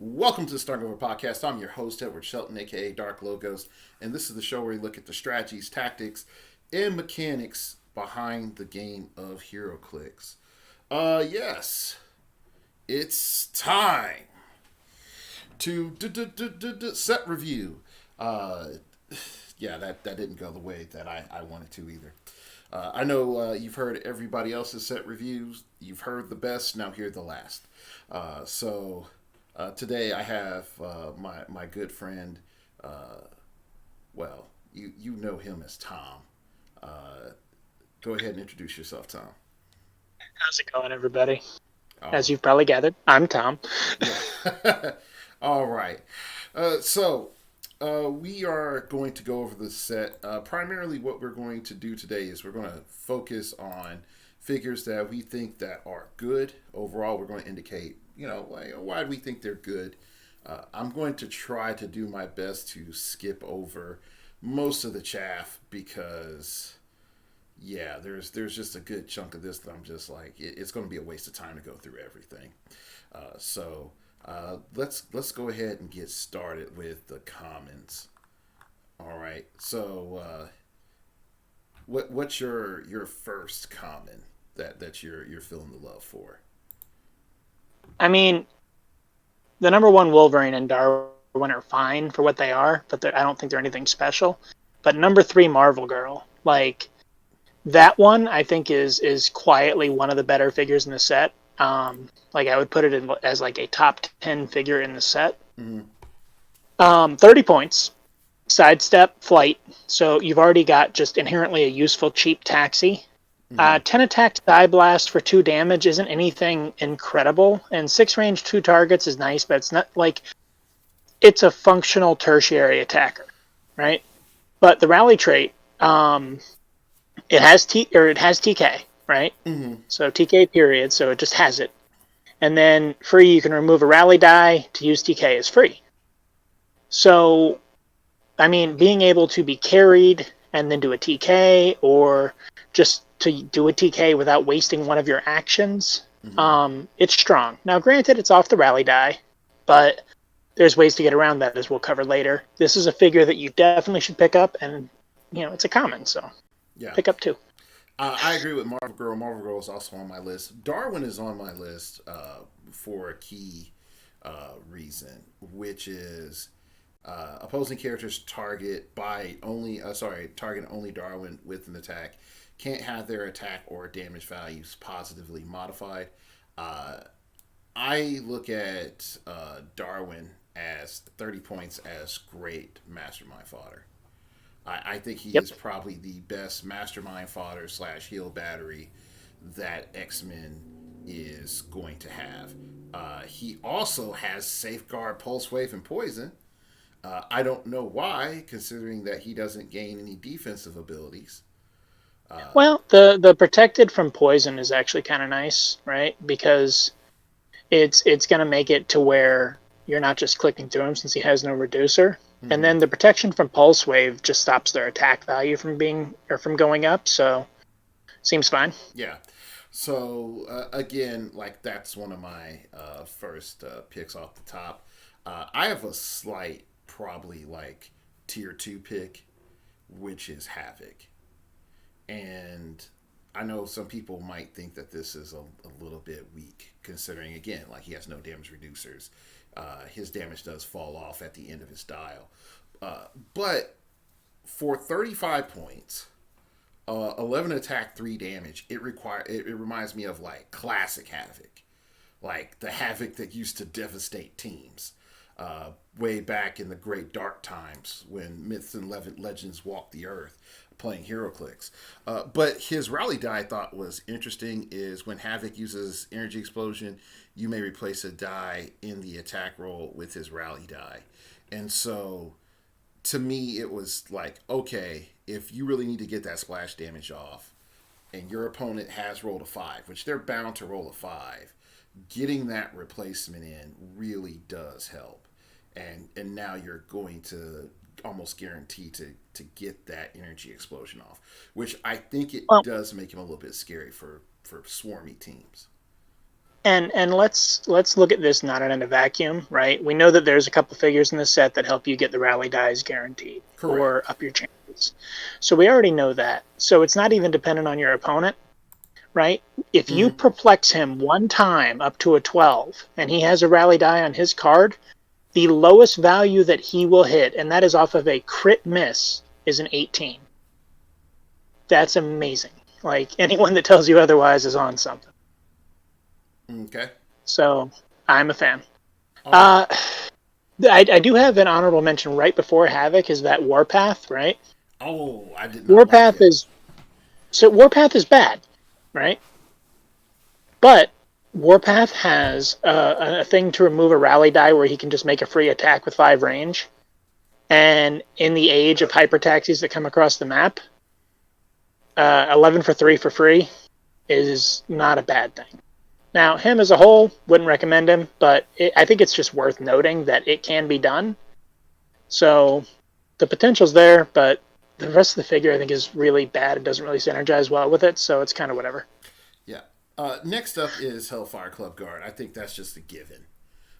Welcome to the Starting Over Podcast. I'm your host, Edward Shelton, aka Dark Logos, and this is the show where we look at the strategies, tactics, and mechanics behind the game of heroclix. Yes, it's time to set review. Uh, yeah, that didn't go the way that I wanted to either. I know you've heard everybody else's set reviews. You've heard the best. Now hear the last. Today I have my good friend. Uh, well, you know him as Tom. Uh, Go ahead and introduce yourself, Tom. How's it going, everybody? As Oh, you've probably gathered, I'm Tom. yeah. All right. We are going to go over the set. Primarily, what we're going to do today is we're going to focus on figures that we think that are good overall. We're going to indicate, why do we think they're good. I'm going to try to do my best to skip over most of the chaff because, yeah, there's just a good chunk of this that I'm just like it's going to be a waste of time to go through everything. Let's go ahead and get started with the commons. All right. What's your first common that you're feeling the love for? I mean, the number one Wolverine and Darwin are fine for what they are, but I don't think they're anything special. But number three, Marvel Girl, like that one, I think is quietly one of the better figures in the set. Like I would put it as like a top 10 figure in the set. Mm-hmm. 30 points, sidestep, flight. So you've already got just inherently a useful cheap taxi. Mm-hmm. 10 attack die blast for 2 damage isn't anything incredible, and 6 range 2 targets is nice, but it's not like it's a functional tertiary attacker, right? But the rally trait, it has TK, right? Mm-hmm. So TK period, so it just has it. And then free, you can remove a rally die to use TK is free. So, I mean, being able to be carried and then do a TK, or just to do a TK without wasting one of your actions, Mm-hmm. it's strong. Now, granted, it's off the rally die, but there's ways to get around that, as we'll cover later. This is a figure that you definitely should pick up, and it's a common, so Yeah. pick up two. I agree with Marvel Girl. Marvel Girl is also on my list. Darwin is on my list for a key reason, which is opposing characters target only Darwin with an attack can't have their attack or damage values positively modified. Uh, I look at Darwin as 30 points as great mastermind fodder. I think he Yep. is probably the best mastermind fodder slash heal battery that X Men is going to have. He also has safeguard, pulse wave, and poison. I don't know why, considering that he doesn't gain any defensive abilities. Uh, Well, the protected from poison is actually kind of nice, right? Because it's going to make it to where you're not just clicking through him since he has no reducer. And mhm. then the protection from pulse wave just stops their attack value from going up, so seems fine. Yeah. Again, like that's one of my first picks off the top. I have a slight, probably like tier two pick, which is Havoc. And I know some people might think that this is a little bit weak, considering again, like he has no damage reducers. His damage does fall off at the end of his dial. But for 35 points, 11 attack, 3 damage, it reminds me of like classic Havoc, like the Havoc that used to devastate teams. Way back in the great dark times when myths and legends walked the earth playing heroclix. But his rally die I thought was interesting is when Havoc uses energy explosion, you may replace a die in the attack roll with his rally die. And so to me, it was like, okay, if you really need to get that splash damage off and your opponent has rolled a 5, which they're bound to roll a 5, getting that replacement in really does help. And now you're going to almost guarantee to get that energy explosion off, which I think it Well, does make him a little bit scary for swarmy teams. And let's look at this not in a vacuum, right? We know that there's a couple figures in the set that help you get the rally dies guaranteed or Correct. up your chances. So we already know that. So it's not even dependent on your opponent, right? If you Mm-hmm. perplex him one time up to a 12 and he has a rally die on his card, the lowest value that he will hit, and that is off of a crit miss, is an 18. That's amazing. Like anyone that tells you otherwise is on something. Okay. So I'm a fan. All right. Uh, I do have an honorable mention right before Havoc is that Warpath, right? Oh, I did not like Warpath him. is Warpath is bad, right? But Warpath has a thing to remove a rally die where he can just make a free attack with 5 range. And in the age of hyper taxis that come across the map, 11 for 3 for free is not a bad thing. Now, him as a whole, wouldn't recommend him, but I think it's just worth noting that it can be done. So the potential's there, but the rest of the figure I think is really bad. It doesn't really synergize well with it, so it's kind of whatever. Yeah. Next up is Hellfire Club Guard. I think that's just a given.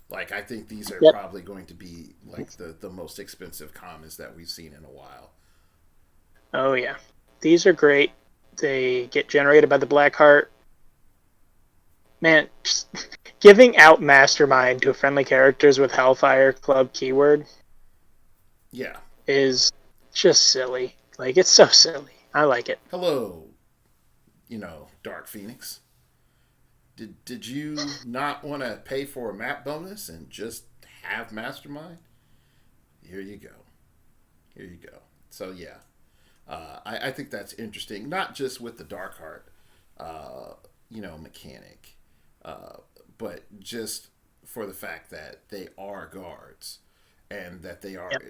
Like, I think these are Yep. probably going to be like the most expensive commons that we've seen in a while. Oh yeah, these are great. They get generated by the Blackheart. Man, giving out Mastermind to friendly characters with Hellfire Club keyword Yeah. is just silly. Like it's so silly. I like it. Hello, Dark Phoenix. Did you not want to pay for a map bonus and just have Mastermind? Here you go. Here you go. So yeah, I think that's interesting. Not just with the Dark Heart, mechanic, uh, but just for the fact that they are guards and that Yep.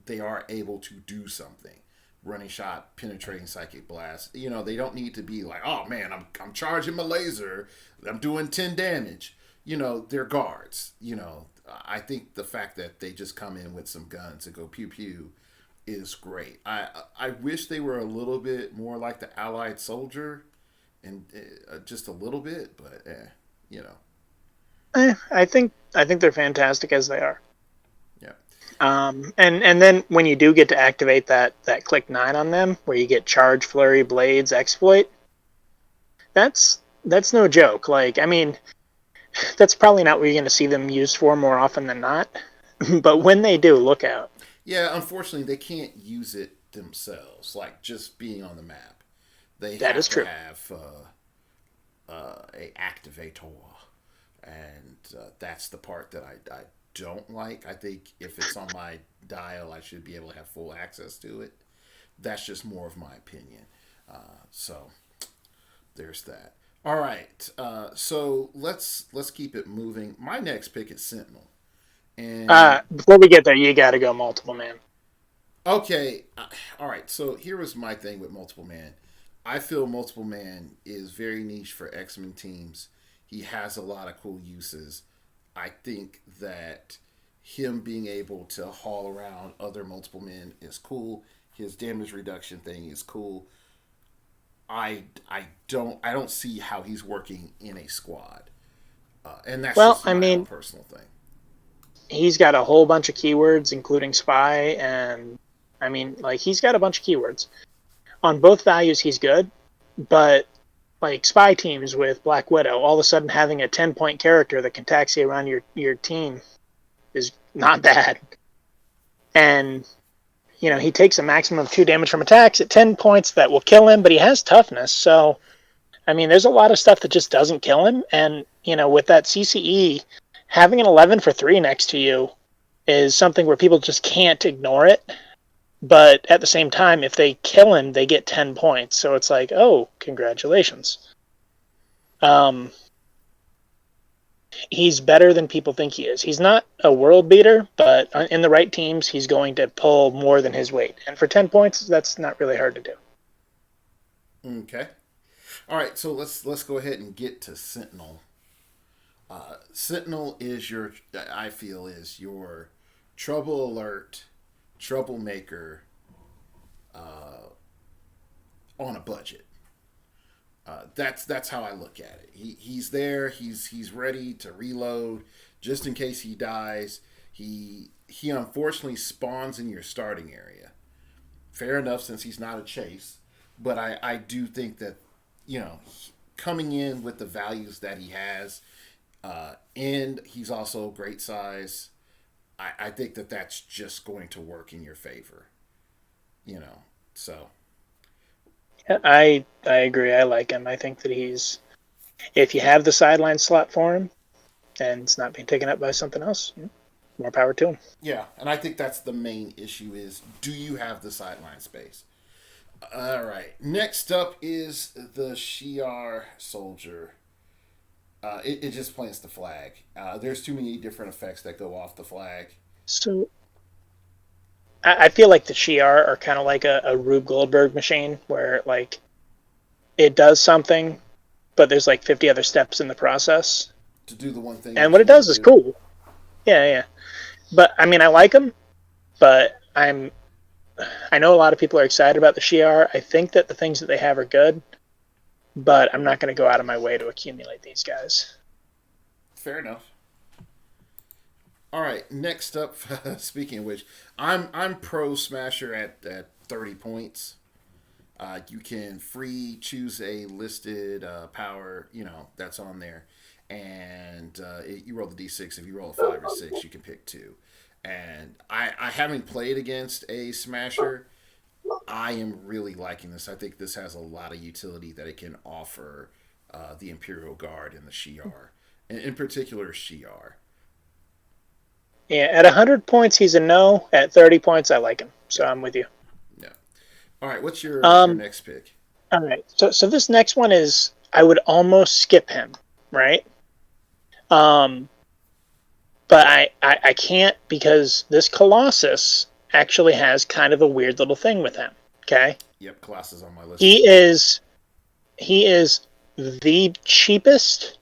they are able to do something. Running shot, penetrating psychic blast. They don't need to be like, oh man, I'm charging my laser, I'm doing 10 damage. They're guards. I think the fact that they just come in with some guns and go pew pew is great. I wish they were a little bit more like the Allied Soldier, and just a little bit, but I think they're fantastic as they are. yeah. And then when you do get to activate that click 9 on them, where you get charge, flurry, blades, exploit, that's no joke. Like I mean, that's probably not what you're going to see them used for more often than not. But when they do, look out. Yeah, unfortunately, they can't use it themselves, like just being on the map. They That have is to true. have a activator, and that's the part that I don't like. I think if it's on my dial, I should be able to have full access to it. That's just more of my opinion. So there's that. All right, so let's keep it moving. My next pick is Sentinel, and Before we get there, you got to go multiple man. okay, all right. So here was my thing with multiple man. I feel multiple man is very niche for X Men teams. He has a lot of cool uses. I think that him being able to haul around other multiple men is cool. His damage reduction thing is cool. I don't see how he's working in a squad, and that's Well, just I my own mean, personal thing. he's got a whole bunch of keywords, including spy, and I mean, like he's got a bunch of keywords. On both values, he's good, but like spy teams with Black Widow, all of a sudden having a 10-point character that can taxi around your team is not bad. And he takes a maximum of 2 damage from attacks at 10 points that will kill him, but he has toughness. So, I mean, there's a lot of stuff that just doesn't kill him. And, with that CCE, having an 11 for 3 next to you is something where people just can't ignore it. But at the same time, if they kill him, they get 10 points. So it's like, oh, congratulations. Um, he's better than people think he is. He's not a world beater, but in the right teams, he's going to pull more than his weight. And for 10 points, that's not really hard to do. Okay. All right. So let's go ahead and get to Sentinel. Sentinel is I feel, is your trouble alert, troublemaker on a budget. That's how I look at it. He's there. He's ready to reload just in case he dies. He unfortunately spawns in your starting area. Fair enough, since he's not a chase, but I do think that, coming in with the values that he has, and he's also great size. I think that that's just going to work in your favor. So I agree. I like him. I think that he's, if you have the sideline slot for him and it's not being taken up by something else, more power to him. yeah, and I think that's the main issue: is do you have the sideline space? All right. Next up is the Shiar Soldier. It just plants the flag. There's too many different effects that go off the flag. So I feel like the Shiar are kind of like a Rube Goldberg machine, where like it does something, but there's like 50 other steps in the process. To do the one thing. And what it does is cool. Yeah, yeah. But I mean, I like them, but I know a lot of people are excited about the Shiar. I think that the things that they have are good, but I'm not going to go out of my way to accumulate these guys. Fair enough. All right, next up, speaking of which, I'm pro Smasher at 30 points. You can free choose a listed power, that's on there. And you roll the d6. If you roll a 5 or 6, you can pick 2. And I haven't played against a Smasher. I am really liking this. I think this has a lot of utility that it can offer the Imperial Guard and the Shiar. And in particular, Shiar. Yeah, at 100 points, he's a no. At 30 points, I like him. So I'm with you. Yeah. All right, what's your next pick? All right. So this next one is, I would almost skip him, right? But I can't, because this Colossus actually has kind of a weird little thing with him. Okay? Yep, Colossus on my list. He is the cheapest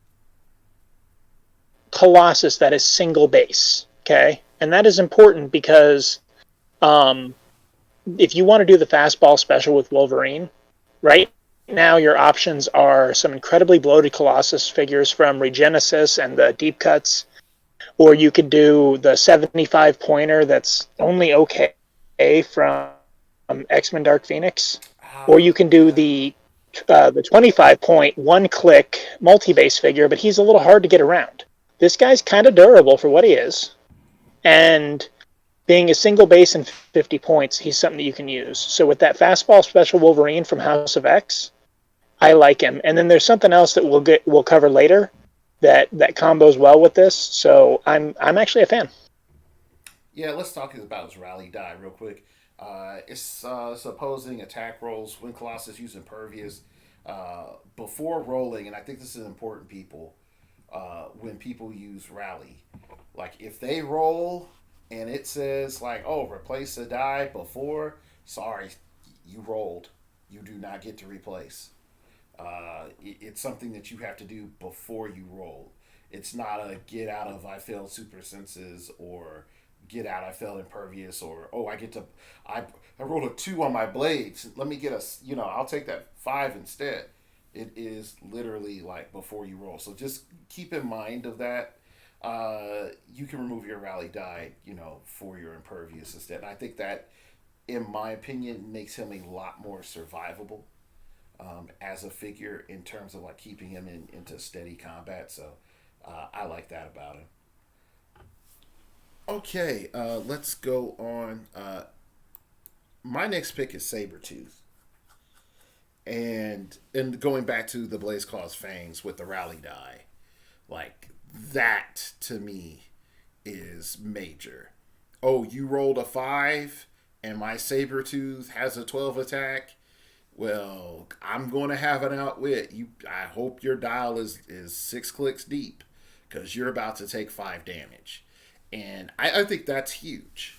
Colossus that is single base. Okay? And that is important because if you want to do the fastball special with Wolverine, right now your options are some incredibly bloated Colossus figures from Regenesis and the deep cuts, or you could do the 75 pointer that's only okay from X-Men Dark Phoenix, or you can do the 25 point one click multi-base figure, but he's a little hard to get around. This guy's kind of durable for what he is, and being a single base and 50 points, he's something that you can use. So with that fastball special Wolverine from House of X, I like him. And then there's something else that we'll cover later that combos well with this. So I'm actually a fan. Yeah, let's talk about his rally die real quick. It's opposing attack rolls when Colossus uses Impervious before rolling, and I think this is important, people. When people use rally, like if they roll and it says like, oh, replace a die before, sorry, you rolled, you do not get to replace. It's something that you have to do before you roll. It's not a get out of I failed super senses, or get out I failed impervious, or I rolled a 2 on my blades, let me get I'll take that 5 instead. It is literally like before you roll. So just keep in mind of that. You can remove your rally die, for your impervious instead. And I think that, in my opinion, makes him a lot more survivable as a figure in terms of like keeping him into steady combat. So I like that about him. Okay, let's go on. My next pick is Saber Tooth. And going back to the Blaze Claw's Fangs with the rally die, like that to me is major. Oh, you rolled a 5 and my Saber Tooth has a 12 attack? Well, I'm going to have an outwit. I hope your dial is 6 clicks deep, because you're about to take 5 damage. And I think that's huge.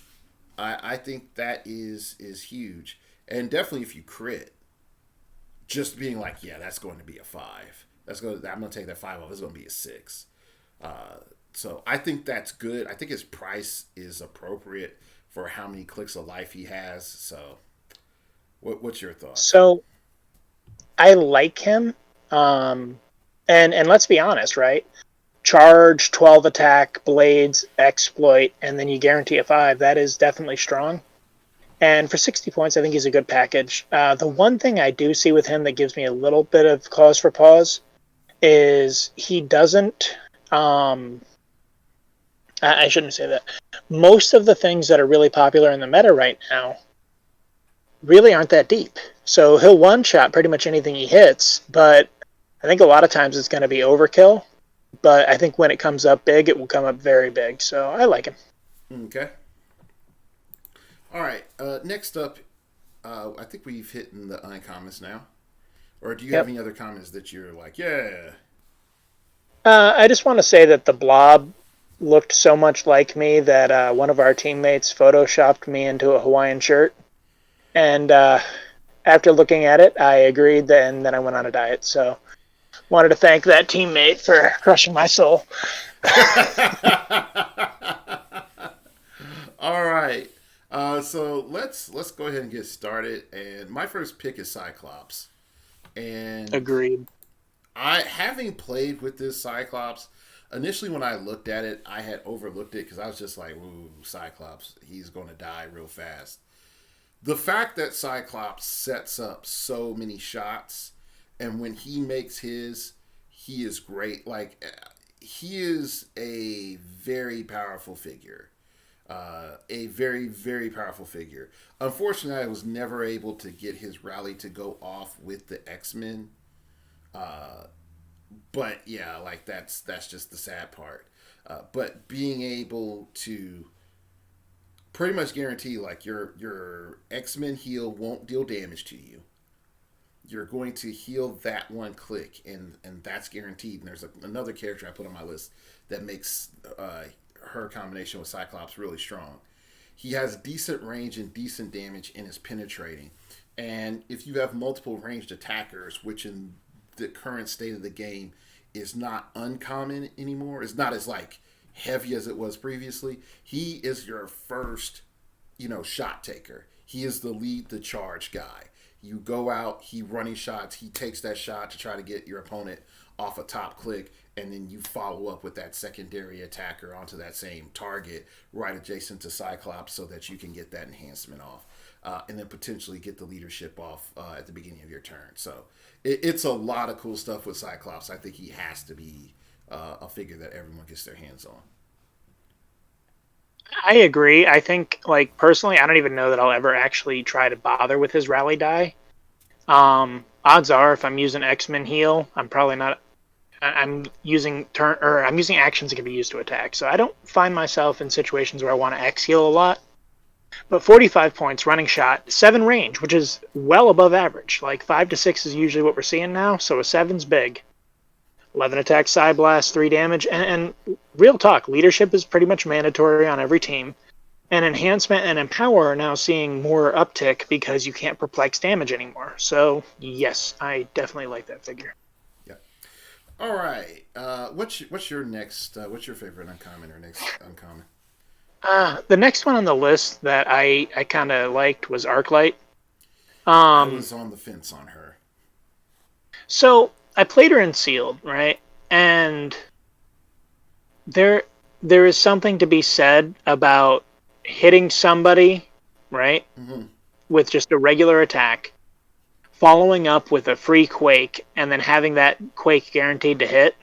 I think that is huge. And definitely if you crit, just being like, yeah, that's going to be a 5. I'm going to take that 5 off. It's going to be a 6. So I think that's good. I think his price is appropriate for how many clicks of life he has. So what's your thoughts? So I like him, And let's be honest, right? Charge, 12 attack, blades, exploit, and then you guarantee a 5. That is definitely strong. And for 60 points, I think he's a good package. The one thing I do see with him that gives me a little bit of cause for pause is he doesn't. I shouldn't say that. Most of the things that are really popular in the meta right now really aren't that deep. So he'll one-shot pretty much anything he hits, but I think a lot of times it's going to be overkill. But I think when it comes up big, it will come up very big. So I like him. Okay. All right. Next up, I think we've hit in the uncommons now. Or do you have any other comments that you're like, yeah? I just want to say that the Blob looked so much like me that one of our teammates photoshopped me into a Hawaiian shirt. And after looking at it, I agreed, and then I went on a diet. So wanted to thank that teammate for crushing my soul. All right. So let's go ahead and get started. And my first pick is Cyclops. And agreed. Having played with this Cyclops, initially when I looked at it, I had overlooked it because I was just like, ooh, Cyclops, he's going to die real fast. The fact that Cyclops sets up so many shots, and when he makes his, he is great. Like, he is a very powerful figure. A very, very powerful figure. Unfortunately, I was never able to get his rally to go off with the X-Men. But yeah, like that's just the sad part. But being able to pretty much guarantee like your X-Men heal won't deal damage to you. You're going to heal that one click, and that's guaranteed. And there's another character I put on my list that makes her combination with Cyclops really strong. He has decent range and decent damage and is penetrating. And if you have multiple ranged attackers, which in the current state of the game is not uncommon anymore, it's not as like heavy as it was previously, he is your first, shot taker. He is the lead, the charge guy. You go out, he running shots, he takes that shot to try to get your opponent off a top click, and then you follow up with that secondary attacker onto that same target right adjacent to Cyclops so that you can get that enhancement off. And then potentially get the leadership off at the beginning of your turn. So it's a lot of cool stuff with Cyclops. I think he has to be a figure that everyone gets their hands on. I agree. I think, like, personally, I don't even know that I'll ever actually try to bother with his rally die. Odds are, if I'm using X-Men heal, I'm probably not. I'm using actions that can be used to attack. So I don't find myself in situations where I want to X heal a lot. But 45 points, running shot, 7 range, which is well above average. Like 5 to 6 is usually what we're seeing now, so a 7's big. 11 attack, side blast, 3 damage, and real talk, leadership is pretty much mandatory on every team. And enhancement and empower are now seeing more uptick because you can't perplex damage anymore. So yes, I definitely like that figure. Yeah. All right. What's your next? What's your favorite uncommon or next uncommon? The next one on the list that I kind of liked was Arclight. I was on the fence on her. So I played her in Sealed, right? And there is something to be said about hitting somebody, right, with just a regular attack, following up with a free quake, and then having that quake guaranteed to hit.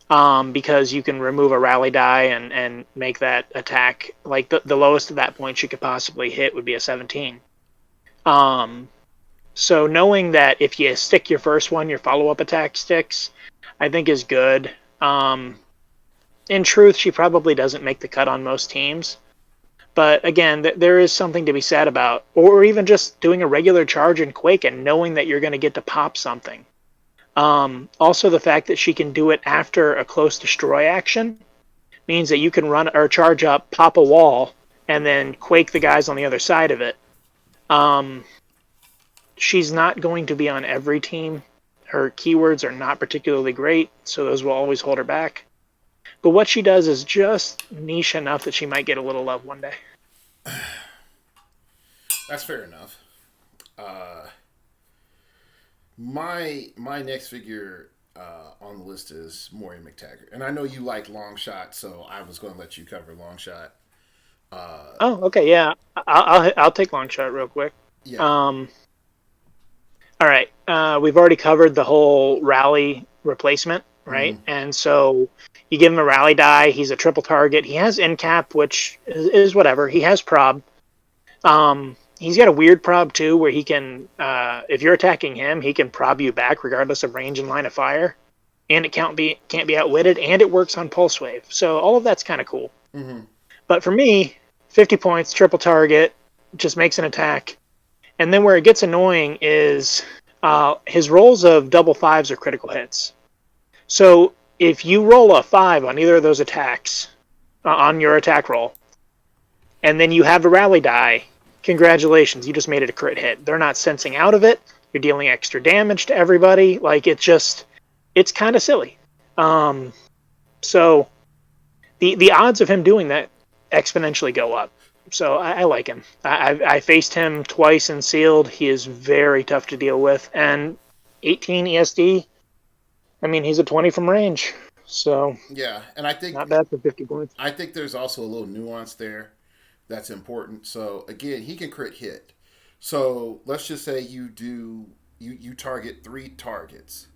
Because you can remove a rally die and make that attack, like the lowest at that point you could possibly hit would be a 17. So knowing that if you stick your first one, your follow-up attack sticks, I think is good. In truth, she probably doesn't make the cut on most teams. But again, there is something to be said about, or even just doing a regular charge and quake and knowing that you're going to get to pop something. Also, the fact that she can do it after a close destroy action means that you can run or charge up, pop a wall, and then quake the guys on the other side of it. She's not going to be on every team. Her keywords are not particularly great, so those will always hold her back. But what she does is just niche enough that she might get a little love one day. That's fair enough. My next figure on the list is Maureen Mctaggart, and I know you like Long Shot, so I was going to let you cover Long Shot. Oh, okay, yeah. I'll take long shot real quick. Yeah. All right. We've already covered the whole rally replacement, Mm-hmm. right? And so you give him a rally die. He's a triple target. He has end cap, which is whatever. He has prob. He's got a weird prob too, where he can, if you're attacking him, he can prob you back regardless of range and line of fire, and it can't be outwitted, and it works on pulse wave. So all of that's kind of cool. Mm-hmm. But for me, 50 points, triple target, just makes an attack. And then where it gets annoying is his rolls of double fives are critical hits. So if you roll a 5 on either of those attacks, on your attack roll, and then you have a rally die, congratulations, you just made it a crit hit. They're not sensing out of it. You're dealing extra damage to everybody. Like, it's kind of silly. So the odds of him doing that exponentially go up. So I like him. I faced him twice in sealed. He is very tough to deal with. And 18 ESD, I mean, he's a 20 from range. So Yeah, and not bad for 50 points. I think there's also a little nuance there that's important. So again, he can crit hit. So let's just say you target 3 targets.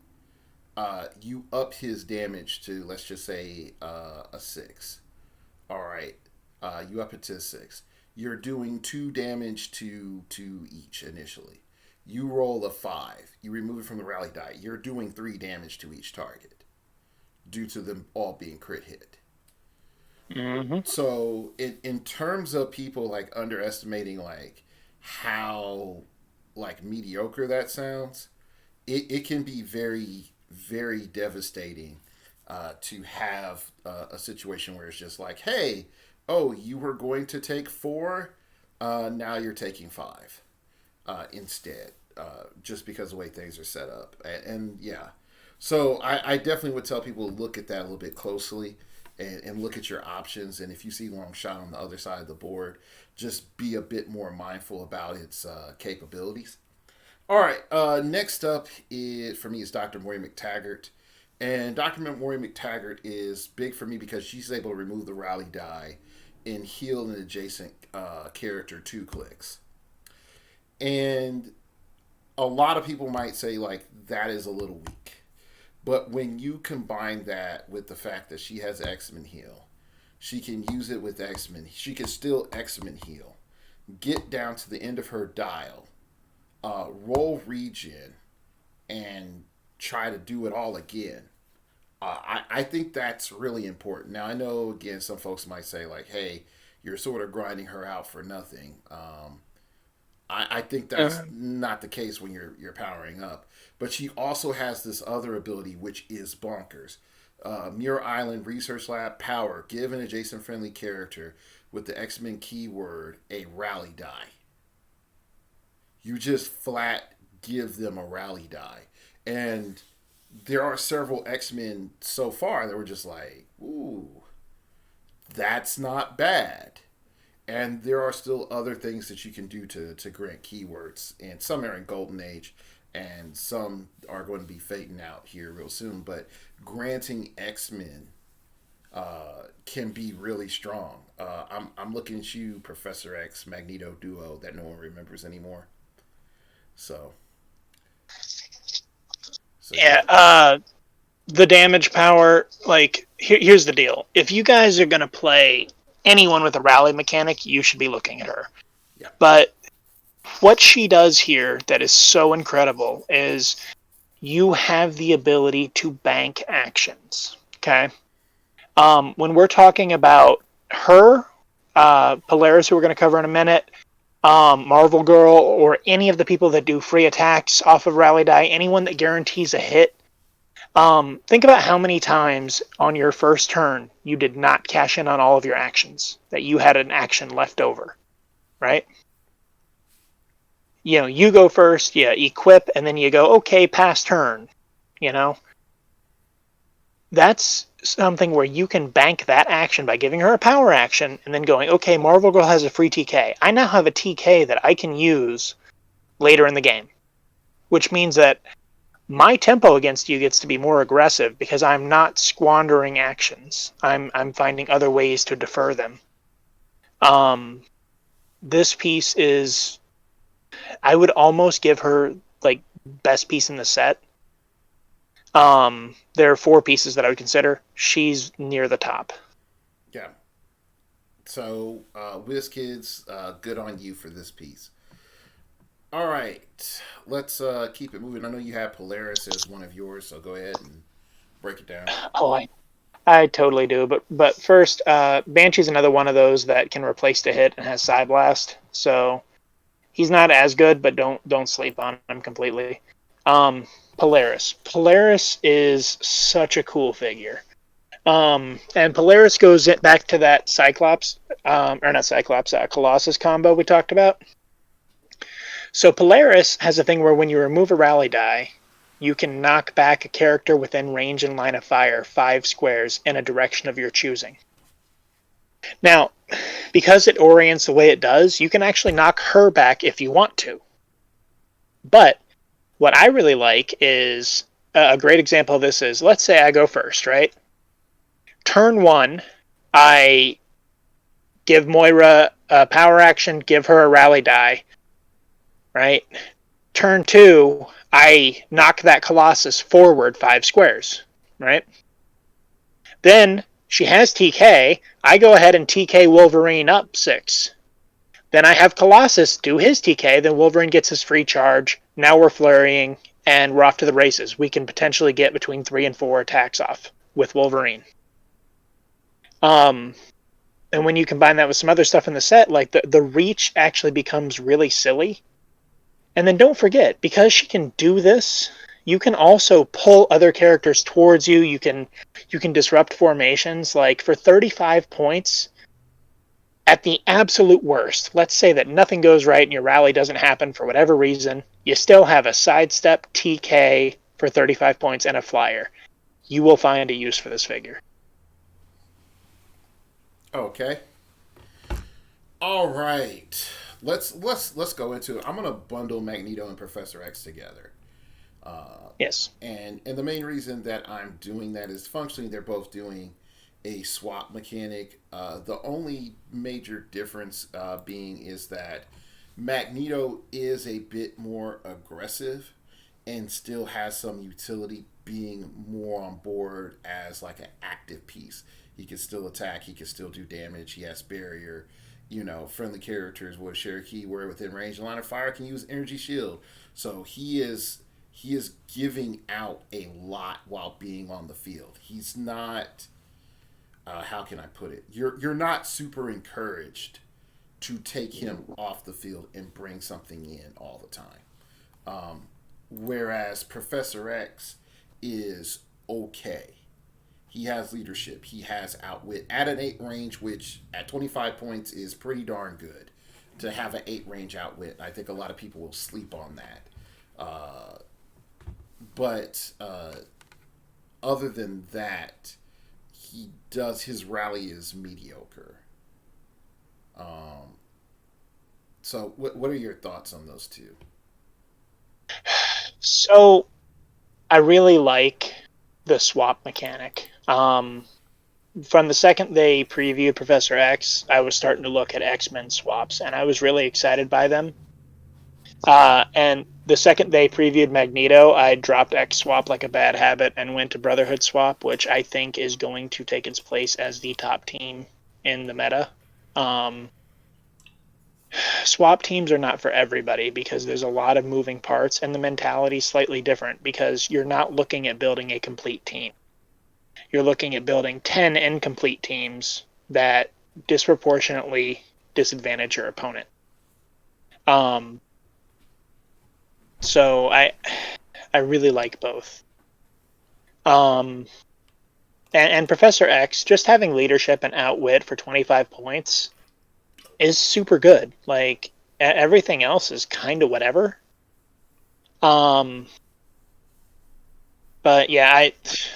You up his damage to, let's just say, a 6. All right. You up it to 6. You're doing 2 damage to each initially. You roll a 5. You remove it from the rally die. You're doing 3 damage to each target due to them all being crit hit. Mm-hmm. So in terms of people like underestimating like how like mediocre that sounds, it can be very, very devastating to have a situation where it's just like, hey, oh, you were going to take 4, now you're taking 5 instead, just because of the way things are set up. And yeah, so I definitely would tell people to look at that a little bit closely and look at your options. And if you see Long Shot on the other side of the board, just be a bit more mindful about its capabilities. All right, next up for me is Dr. Maureen Mctaggart. And Dr. Maureen Mctaggart is big for me because she's able to remove the rally die and heal an adjacent character 2 clicks. And a lot of people might say, like, that is a little weak. But when you combine that with the fact that she has X-Men heal, she can use it with X-Men. She can still X-Men heal, get down to the end of her dial, roll regen, and try to do it all again. I think that's really important. Now, I know, again, some folks might say, like, hey, you're sort of grinding her out for nothing. I think that's not the case when you're powering up. But she also has this other ability, which is bonkers. Muir Island Research Lab power. Give an adjacent friendly character with the X-Men keyword a rally die. You just flat give them a rally die. And there are several X-Men so far that were just like, ooh, that's not bad. And there are still other things that you can do to grant keywords. And some are in Golden Age, and some are going to be fading out here real soon. But granting X-Men can be really strong. I'm looking at you, Professor X, Magneto duo that no one remembers anymore. So Yeah, the damage power, like, here's the deal. If you guys are going to play anyone with a rally mechanic, you should be looking at her. Yeah. But what she does here that is so incredible is you have the ability to bank actions. Okay? When we're talking about her, Polaris, who we're going to cover in a minute, Marvel Girl, or any of the people that do free attacks off of rally die, anyone that guarantees a hit, think about how many times on your first turn you did not cash in on all of your actions, that you had an action left over, right? You know, you go first, you equip, and then you go, okay, pass turn, you know? That's something where you can bank that action by giving her a power action and then going, okay, Marvel Girl has a free TK. I now have a TK that I can use later in the game, which means that my tempo against you gets to be more aggressive because I'm not squandering actions. I'm finding other ways to defer them. This piece is, I would almost give her like best piece in the set. There are 4 pieces that I would consider. She's near the top. Yeah. So, WizKids, good on you for this piece. All right, let's keep it moving. I know you have Polaris as one of yours, so go ahead and break it down. Oh, I totally do. But first, Banshee's another one of those that can replace the hit and has Side Blast. So he's not as good, but don't sleep on him completely. Polaris. Polaris is such a cool figure. And Polaris goes back to that Cyclops, or not Cyclops, Colossus combo we talked about. So Polaris has a thing where when you remove a rally die, you can knock back a character within range and line of fire 5 squares in a direction of your choosing. Now, because it orients the way it does, you can actually knock her back if you want to. But what I really like is a great example of this is, let's say I go first, right? Turn 1, I give Moira a power action, give her a rally die, right? Turn 2, I knock that Colossus forward 5 squares, right? Then she has TK. I go ahead and TK Wolverine up 6. Then I have Colossus do his TK. Then Wolverine gets his free charge. Now we're flurrying, and we're off to the races. We can potentially get between 3 and 4 attacks off with Wolverine. And when you combine that with some other stuff in the set, like the reach actually becomes really silly. And then don't forget, because she can do this, you can also pull other characters towards you. You can disrupt formations. Like for 35 points, at the absolute worst, let's say that nothing goes right and your rally doesn't happen for whatever reason, you still have a sidestep TK for 35 points and a flyer. You will find a use for this figure. Okay. All right. Let's go into it. I'm gonna bundle Magneto and Professor X together. Yes. And the main reason that I'm doing that is functionally they're both doing a swap mechanic. The only major difference being is that Magneto is a bit more aggressive and still has some utility, being more on board as like an active piece. He can still attack, he can still do damage, he has barrier. Friendly characters will share a key where within range and line of fire can use energy shield. So he is giving out a lot while being on the field. He's not how can I put it? You're not super encouraged to take him off the field and bring something in all the time. Whereas Professor X is okay. He has leadership. He has outwit at an 8 range, which at 25 points is pretty darn good to have an 8 range outwit. I think a lot of people will sleep on that. But other than that, his rally is mediocre. So what are your thoughts on those two? So I really like the swap mechanic. From the second they previewed Professor X, I was starting to look at X-Men swaps, and I was really excited by them. And the second they previewed Magneto, I dropped X swap like a bad habit and went to Brotherhood swap, which I think is going to take its place as the top team in the meta. Swap teams are not for everybody because there's a lot of moving parts, and the mentality is slightly different because you're not looking at building a complete team. You're looking at building 10 incomplete teams that disproportionately disadvantage your opponent. So I really like both. And Professor X, just having leadership and outwit for 25 points is super good. Like, everything else is kind of whatever. But yeah,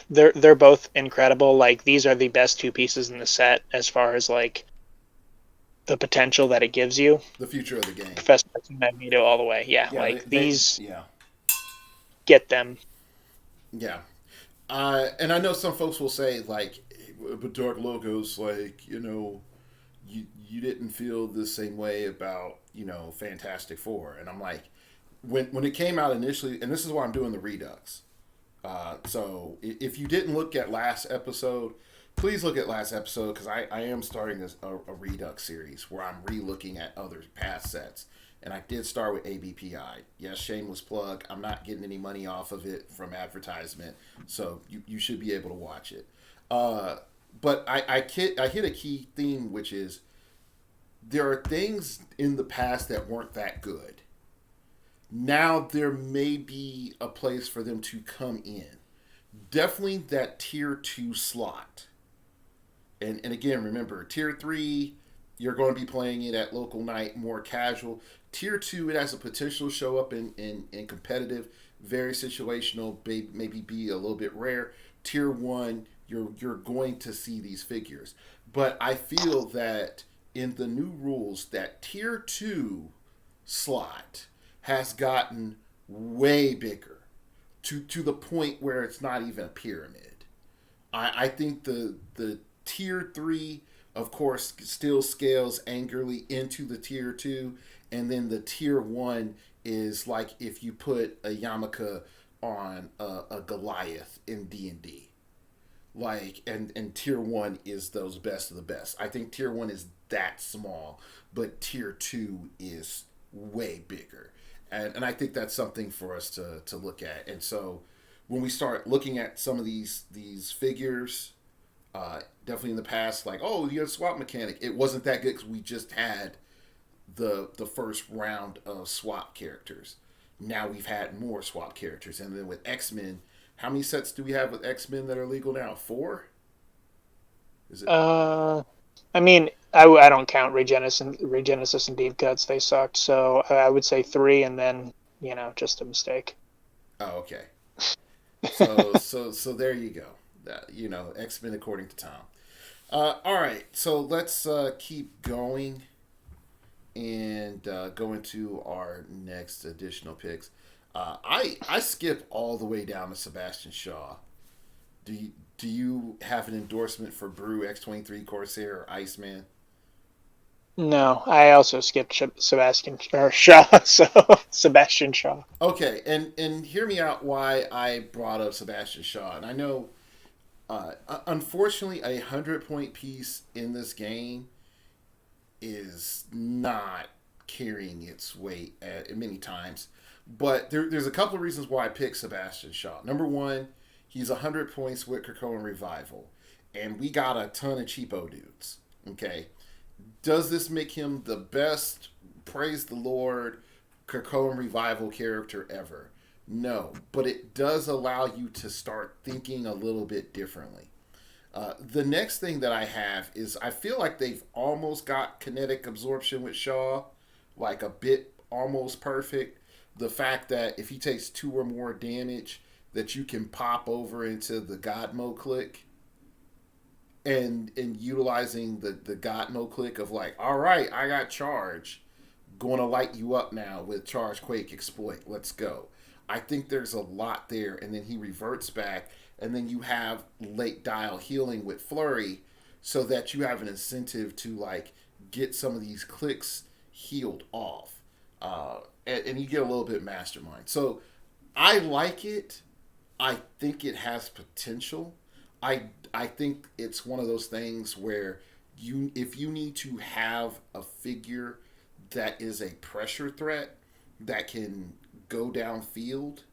they're both incredible. Like, these are the best 2 pieces in the set as far as like the potential that it gives you. The future of the game. Professor X and Magneto all the way. Yeah, Yeah, these yeah. Get them. Yeah. And I know some folks will say like, but Dark Logos, like you didn't feel the same way about Fantastic Four, and I'm like, when it came out initially, and this is why I'm doing the Redux. So if you didn't look at last episode, please look at last episode because I am starting a Redux series where I'm re-looking at other past sets. And I did start with ABPI. Yes, shameless plug. I'm not getting any money off of it from advertisement, so you should be able to watch it. But I hit a key theme, which is there are things in the past that weren't that good. Now there may be a place for them to come in. Definitely that tier 2 slot. And again, remember, tier 3, you're going to be playing it at local night, more casual. Tier 2, it has a potential to show up in competitive, very situational, maybe be a little bit rare. Tier 1, you're going to see these figures. But I feel that in the new rules, that tier 2 slot has gotten way bigger to the point where it's not even a pyramid. I think the tier 3, of course, still scales angrily into the tier 2, and then the tier 1 is like if you put a Yamaka on a Goliath in D&D. Like, and tier 1 is those best of the best. I think tier 1 is that small, but tier 2 is way bigger. And I think that's something for us to look at. And so when we start looking at some of these figures, definitely in the past, like, oh, you had a swap mechanic. It wasn't that good because we just had the first round of swap characters. Now we've had more swap characters. And then with X-Men, how many sets do we have with X-Men that are legal now? 4? Is it? I mean, I don't count Regenesis and Deep Cuts. They sucked. So I would say 3, and then just a mistake. Oh, okay. So there you go. X-Men according to Tom. All right, so let's keep going and go into our next additional picks. I skip all the way down to Sebastian Shaw. Do you have an endorsement for Brew X-23 Corsair or Iceman? No, I also skipped Sebastian or Shaw. So Sebastian Shaw. Okay, and hear me out why I brought up Sebastian Shaw. And I know, unfortunately, 100-point piece in this game is not carrying its weight many times. But there's a couple of reasons why I picked Sebastian Shaw. Number one, he's 100 points with Krakoan Revival. And we got a ton of cheapo dudes. Okay. Does this make him the best, praise the Lord, Krakoan Revival character ever? No. But it does allow you to start thinking a little bit differently. The next thing that I have is I feel like they've almost got kinetic absorption with Shaw, like a bit almost perfect. The fact that if he takes 2 or more damage, that you can pop over into the God mode click and utilizing the God mode click of like, all right, I got charge, going to light you up now with charge quake exploit. Let's go. I think there's a lot there, and then he reverts back, and then you have late dial healing with flurry, so that you have an incentive to like get some of these clicks healed off, and you get a little bit mastermind. So I like it. I think it has potential. I think it's one of those things where if you need to have a figure that is a pressure threat that can go downfield,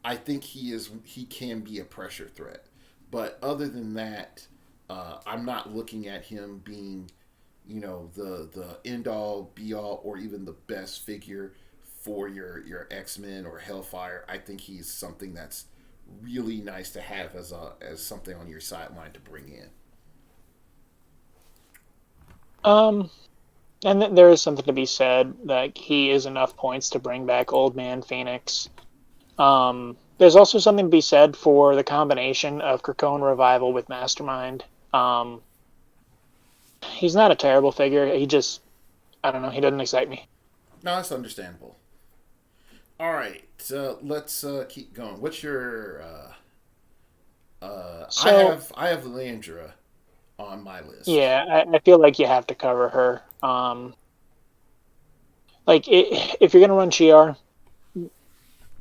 I think he can be a pressure threat. But other than that, I'm not looking at him being, the end all be all or even the best figure for your X-Men or Hellfire. I think he's something that's really nice to have as something on your sideline to bring in. And there is something to be said that he is enough points to bring back Old Man Phoenix. There's also something to be said for the combination of Krakoan Revival with Mastermind. He's not a terrible figure. He just, I don't know, he doesn't excite me. No, that's understandable. All right, let's keep going. What's your? So I have Landra on my list. yeah, I feel like you have to cover her. If you're gonna run Shiar,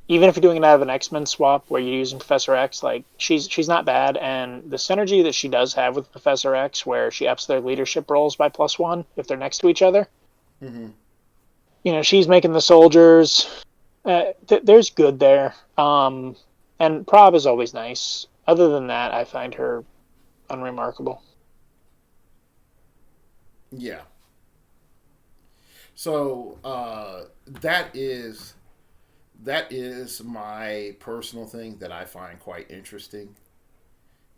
even if you're doing it out of an X-Men swap where you're using Professor X, like she's not bad, and the synergy that she does have with Professor X, where she ups their leadership rolls by +1 if they're next to each other. Mm-hmm. She's making the soldiers. There's good there. And Prob is always nice. Other than that, I find her unremarkable. Yeah. So that is my personal thing that I find quite interesting,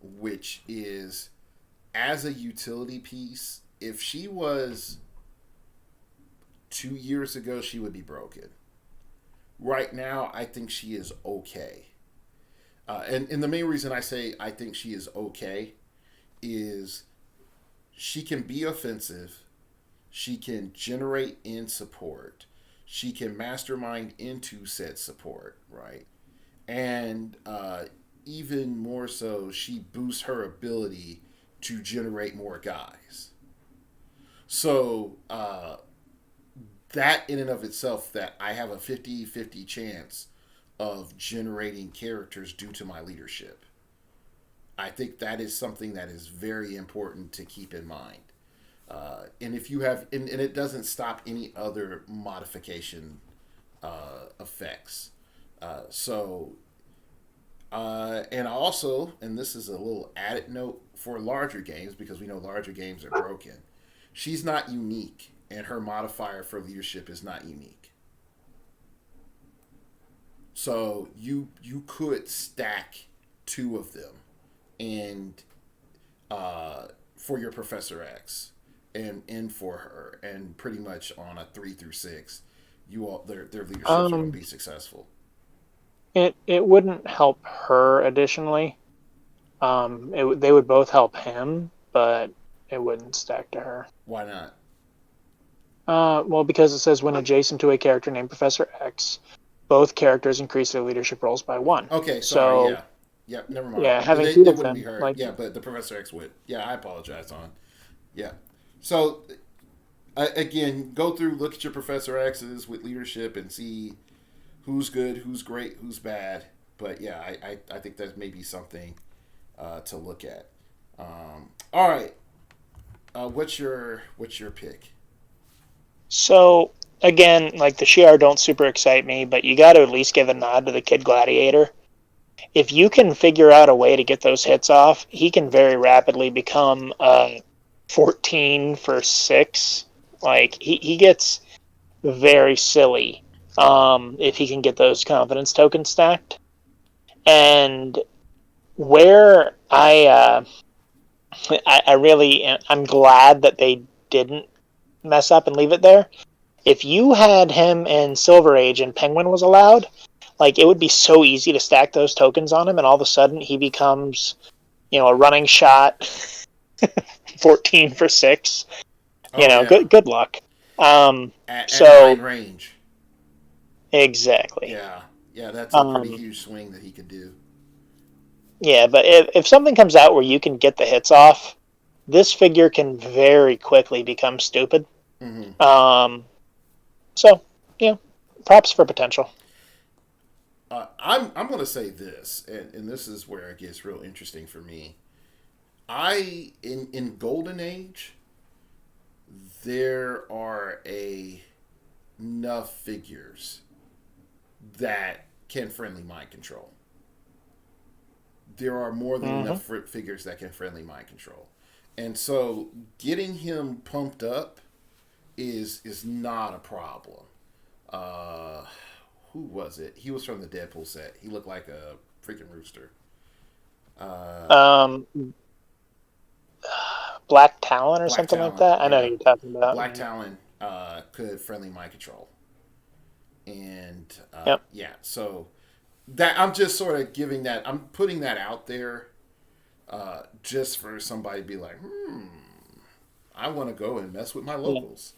which is as a utility piece. If she was 2 years ago, she would be broken. Right now, I think she is okay. And the main reason I say I think she is okay is she can be offensive. She can generate in support. She can mastermind into said support, right? And even more so, she boosts her ability to generate more guys. So that in and of itself, that I have a 50-50 chance of generating characters due to my leadership. I think that is something that is very important to keep in mind. And if you have, and it doesn't stop any other modification effects. So, and also, and this is a little added note for larger games because we know larger games are broken. She's not unique, and her modifier for leadership is not unique. So you could stack two of them, and for your Professor X, and for her, and pretty much on a 3 through 6, you all their leaderships are going to Um, be successful. it wouldn't help her additionally. They would both help him, but it wouldn't stack to her. Why not? Well, because it says when adjacent to a character named Professor X, both characters increase their leadership rolls by 1. Okay, sorry. So Yeah, yeah. Never mind. yeah, having two It of wouldn't be them, her. like, Yeah, but the Professor X would. Yeah, I apologize on. Yeah. So again, go through, look at your Professor X's with leadership, and see who's good, who's great, who's bad. But yeah, I think that may be something to look at. All right. What's your pick? so again, like the Shi'ar don't super excite me, but you got to at least give a nod to the Kid Gladiator. If you can figure out a way to get those hits off, he can very rapidly become 14 for 6. Like he gets very silly if he can get those confidence tokens stacked. And where I really I'm glad that they didn't mess up and leave it there. If you had him in Silver Age and Penguin was allowed, like it would be so easy to stack those tokens on him, and all of a sudden he becomes, a running shot, 14 for 6. Oh yeah, Good luck. at So 9 range. exactly. Yeah, yeah. That's a pretty Um, huge swing that he could do. yeah, but if something comes out where you can get the hits off, this figure can very quickly become stupid. Mm-hmm. Um, so yeah, props for potential. I'm going to say this, and this is where it gets real interesting for me. In Golden Age, there are enough figures that can friendly mind control. There are more than Mm-hmm. enough figures that can friendly mind control, and so getting him pumped up is not a problem. Uh, who was it? He was from the Deadpool set. He looked like a freaking rooster. Uh, Um, Black Talon or Black something like Talon, that. I know who yeah. you're talking about. Black Talon could friendly mind control, and Yep. yeah. So that I'm just sort of giving that. I'm putting that out there, just for somebody to be like, I want to go and mess with my Yeah. locals.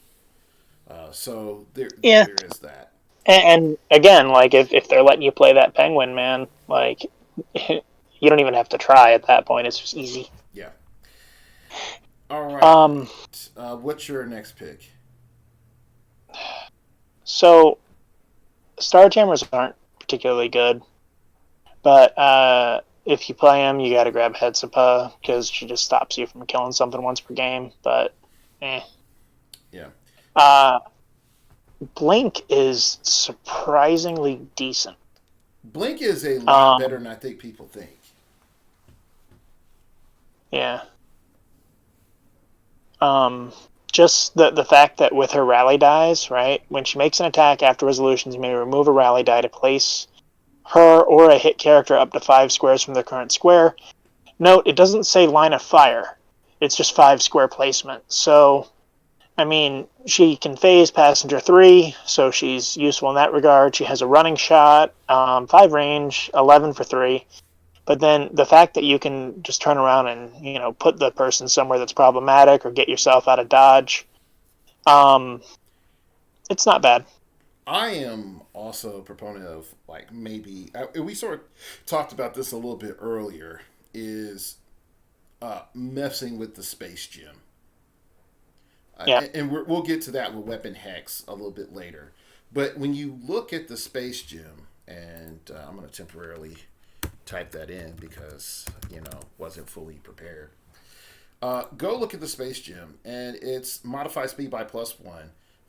So there Yeah. there is that. And again, like if they're letting you play that penguin, man, like you don't even have to try at that point. It's just easy. Yeah. All right. Um, What's your next pick? so Starjammers aren't particularly good, but if you play them, you got to grab Hetzapa because she just stops you from killing something once per game. But, Yeah. Uh, Blink is surprisingly decent. Blink is a lot better than I think people think. Yeah. Just the fact that with her rally dies, right? When she makes an attack after resolutions, you may remove a rally die to place her or a hit character up to 5 squares from their current square. Note, it doesn't say line of fire. It's just 5 square placement. So, I mean, she can phase Passenger 3, so she's useful in that regard. She has a running shot, 5 range, 11 for 3. But then the fact that you can just turn around and, put the person somewhere that's problematic or get yourself out of dodge, it's not bad. I am also a proponent of like maybe we sort of talked about this a little bit earlier is messing with the space gem. Yeah. And we'll get to that with Weapon Hex a little bit later. But when you look at the space gem, and I'm going to temporarily type that in because wasn't fully prepared. Go look at the space gem, and it's modified speed by +1,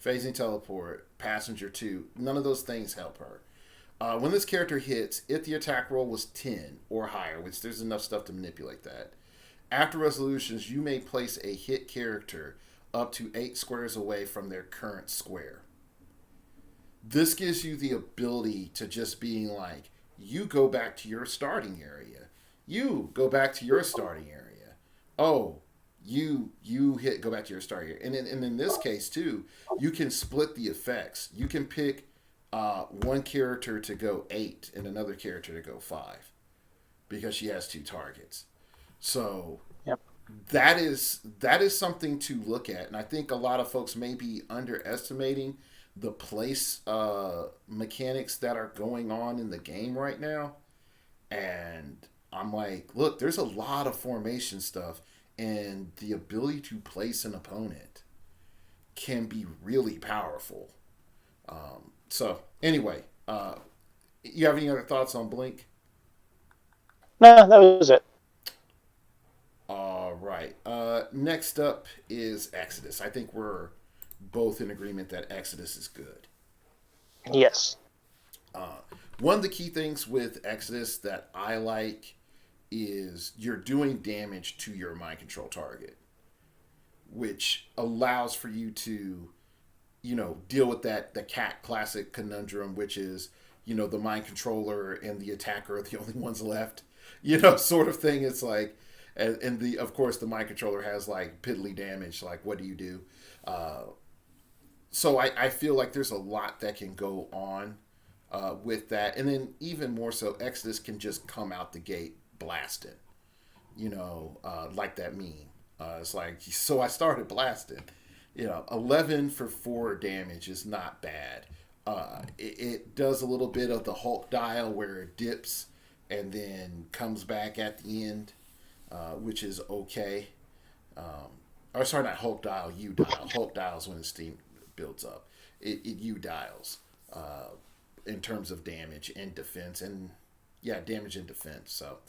phasing teleport, passenger 2. None of those things help her. When this character hits, if the attack roll was 10 or higher, which there's enough stuff to manipulate that, after resolutions, you may place a hit character up to 8 squares away from their current square. This gives you the ability to just being like, you go back to your starting area. You go back to your starting area. Oh, you go back to your starting area. And in this case too, you can split the effects. You can pick one character to go 8 and another character to go 5 because she has 2 targets. So Yep. that is something to look at, and I think a lot of folks may be underestimating the place mechanics that are going on in the game right now. And I'm like, look, there's a lot of formation stuff, and the ability to place an opponent can be really powerful. So anyway, you have any other thoughts on Blink? No, that was it. All right. Next up is Exodus. I think we're both in agreement that Exodus is good. Yes. One of the key things with Exodus that I like is you're doing damage to your mind control target, which allows for you to, deal with the cat classic conundrum, which is, the mind controller and the attacker are the only ones left, sort of thing. It's like, and of course the mind controller has like piddly damage. Like, what do you do? So I feel like there's a lot that can go on with that, and then even more so, Exodus can just come out the gate blasting, like that meme. It's like, so I started blasting. 11 for 4 damage is not bad. It does a little bit of the Hulk dial where it dips and then comes back at the end, which is okay. Or sorry, not Hulk dial, U dial. Hulk dials when the steam builds up. It U dials in terms of damage and defense, and damage and defense. So,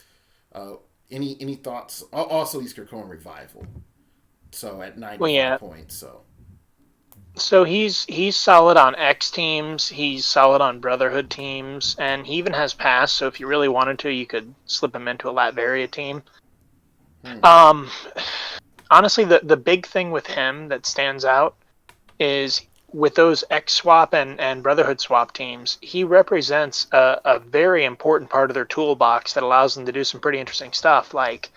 any thoughts? Also, he's Kirkoan Revival. So at 95 points. So he's solid on X teams. He's solid on Brotherhood teams, and he even has pass. So if you really wanted to, you could slip him into a Latveria team. Honestly, the big thing with him that stands out is with those X swap and Brotherhood swap teams, he represents a very important part of their toolbox that allows them to do some pretty interesting stuff. Like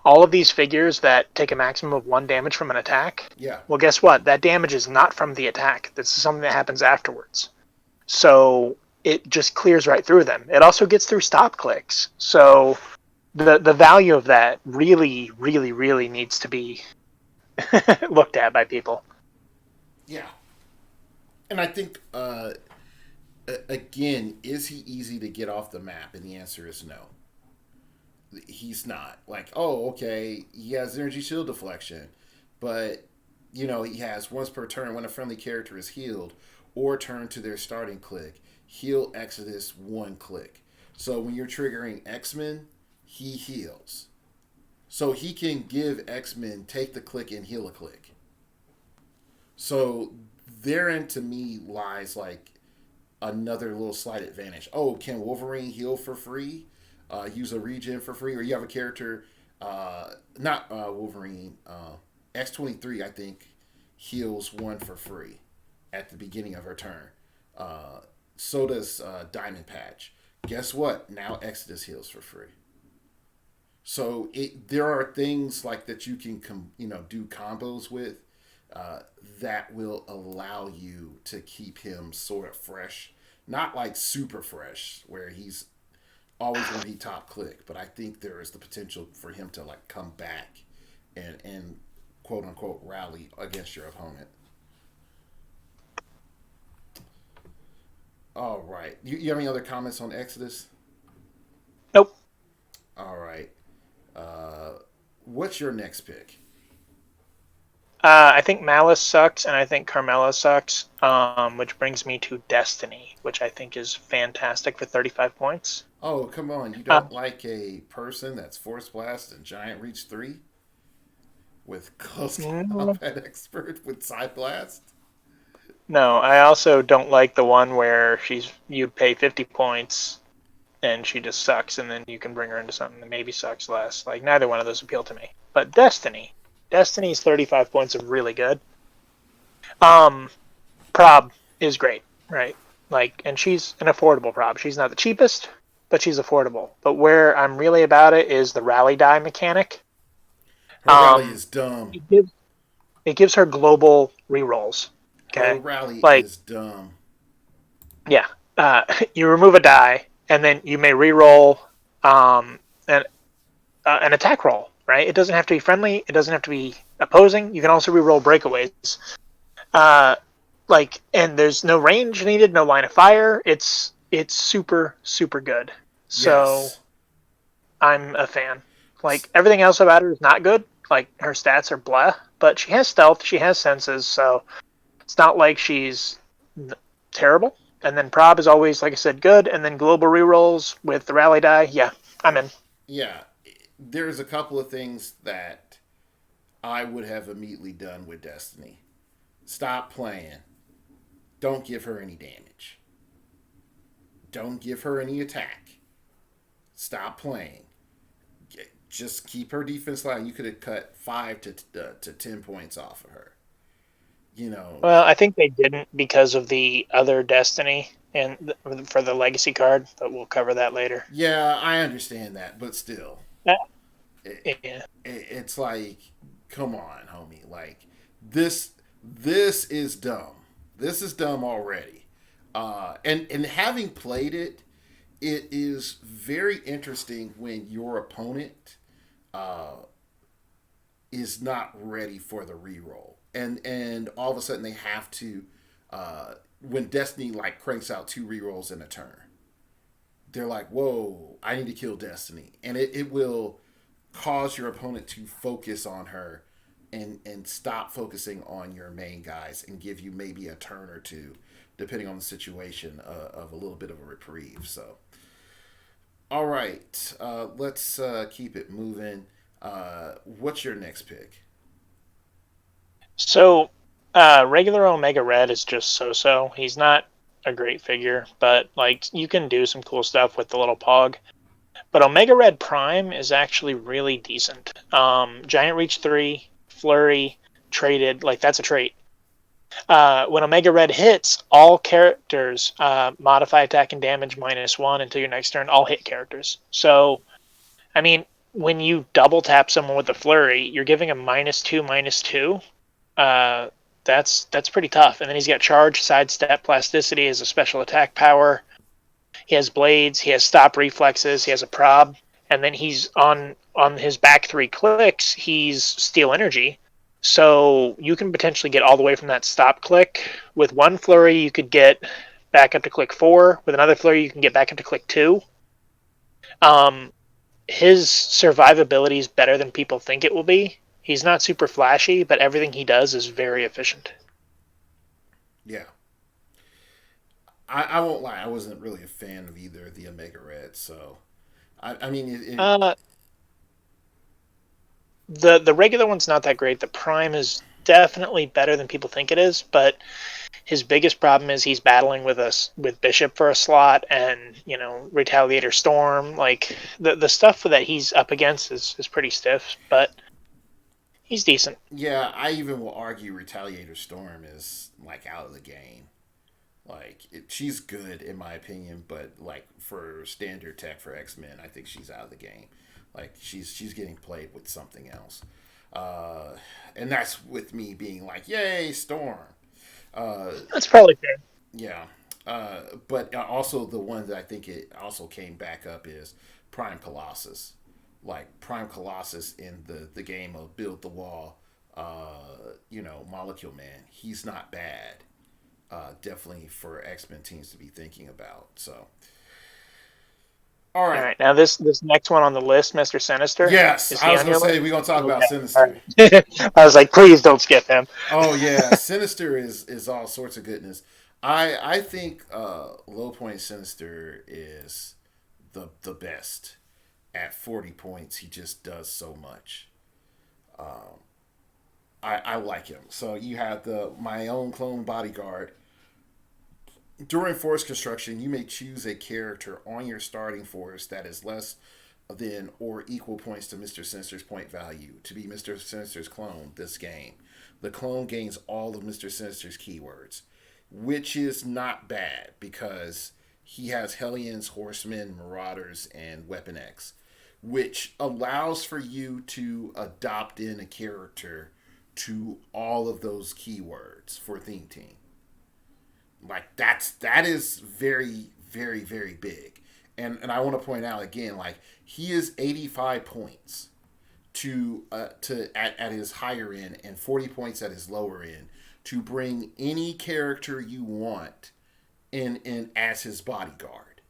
all of these figures that take a maximum of 1 damage from an attack. Yeah. Well, guess what? That damage is not from the attack. This is something that happens afterwards. So it just clears right through them. It also gets through stop clicks. So the value of that really, really, really needs to be looked at by people. Yeah. And I think Again, is he easy to get off the map? And the answer is no. He's not. Like, oh, okay, he has energy shield deflection, but he has once per turn when a friendly character is healed or turn to their starting click, heal Exodus one click. So when you're triggering X-Men, he heals. So he can give X-Men take the click and heal a click. So therein to me lies like another little slight advantage. Oh, can Wolverine heal for free? Use a regen for free? Or you have a character, not Wolverine, X-23, I think, heals one for free at the beginning of her turn. So does Diamond Patch. Guess what? Now Exodus heals for free. So there are things like that you can do combos with that will allow you to keep him sort of fresh, not like super fresh where he's always going to be top click, but I think there is the potential for him to like come back and quote unquote rally against your opponent. All right, you have any other comments on Exodus? Nope. All right. What's your next pick? I think Malice sucks, and I think Carmella sucks, which brings me to Destiny, which I think is fantastic for 35 points. Oh, come on. You don't like a person that's Force Blast and Giant Reach 3? With Close Combat Expert with Side Blast? No, I also don't like the one where you pay 50 points and she just sucks, and then you can bring her into something that maybe sucks less. Like, neither one of those appeal to me. But Destiny's 35 points of really good. Prob is great, right? Like, and she's an affordable prob. She's not the cheapest, but she's affordable. But where I'm really about it is the rally die mechanic. Her rally is dumb. It gives her global rerolls. Okay? Her rally is dumb. Yeah. You remove a die, and then you may reroll an attack roll, right? It doesn't have to be friendly. It doesn't have to be opposing. You can also reroll breakaways. And there's no range needed, no line of fire. It's super, super good. So yes. I'm a fan. Like, everything else about her is not good. Like, her stats are blah, but she has stealth, she has senses, so it's not like she's terrible. And then prob is always, like I said, good. And then global rerolls with the rally die. Yeah, I'm in. Yeah, there's a couple of things that I would have immediately done with Destiny. Stop playing. Don't give her any damage. Don't give her any attack. Stop playing. Just keep her defense line. You could have cut 5 to 10 points off of her. Well, I think they didn't because of the other Destiny and for the legacy card, but we'll cover that later. Yeah, I understand that, but still, it's like, come on, homie. Like, this is dumb. This is dumb already. And having played it, it is very interesting when your opponent is not ready for the reroll. And all of a sudden they have to, when Destiny like cranks out 2 rerolls in a turn, they're like, whoa, I need to kill Destiny. And it will cause your opponent to focus on her and stop focusing on your main guys and give you maybe a turn or two, depending on the situation, of a little bit of a reprieve. So, all right, let's keep it moving. What's your next pick? So, regular Omega Red is just so-so. He's not a great figure, but like you can do some cool stuff with the little pog. But Omega Red Prime is actually really decent. Giant Reach 3, Flurry, traded, like that's a trait. When Omega Red hits, all characters modify attack and damage -1 until your next turn, all hit characters. So, I mean, when you double tap someone with a Flurry, you're giving them -2/-2. That's pretty tough. And then he's got Charge, Sidestep, Plasticity as a special attack power. He has Blades, he has Stop Reflexes, he has a Prob, and then he's on his back 3 clicks, he's Steal Energy. So you can potentially get all the way from that stop click. With 1 Flurry, you could get back up to click 4. With another flurry, you can get back up to click 2. His survivability is better than people think it will be. He's not super flashy, but everything he does is very efficient. Yeah. I won't lie, I wasn't really a fan of either of the Omega Reds, so I mean The regular one's not that great. The Prime is definitely better than people think it is, but his biggest problem is he's battling with Bishop for a slot, and Retaliator Storm. Like the stuff that he's up against is pretty stiff, but he's decent. yeah, I even will argue Retaliator Storm is like out of the game. Like she's good in my opinion, but like for standard tech for X-Men, I think she's out of the game. Like she's getting played with something else, and that's with me being like, "Yay, Storm!" That's probably fair. Yeah, but also the one that I think it also came back up is Prime Colossus. Like Prime Colossus in the game of Build the Wall, Molecule Man. He's not bad. Definitely for X-Men teams to be thinking about. So, all right. Now this next one on the list, Mr. Sinister. Yes, I was going to say we're going to talk about Sinister. Right. I was like, please don't skip him. Oh yeah, Sinister is all sorts of goodness. I think Low Point Sinister is the best. At 40 points, he just does so much. I like him. So you have my own clone bodyguard. During force construction, you may choose a character on your starting force that is less than or equal points to Mr. Sinister's point value to be Mr. Sinister's clone this game. The clone gains all of Mr. Sinister's keywords, which is not bad because he has Hellions, Horsemen, Marauders, and Weapon X, which allows for you to adopt in a character to all of those keywords for Theme Team. Like that is very, very, very big. And I want to point out again, like he is 85 points at his higher end and 40 points at his lower end to bring any character you want in as his bodyguard.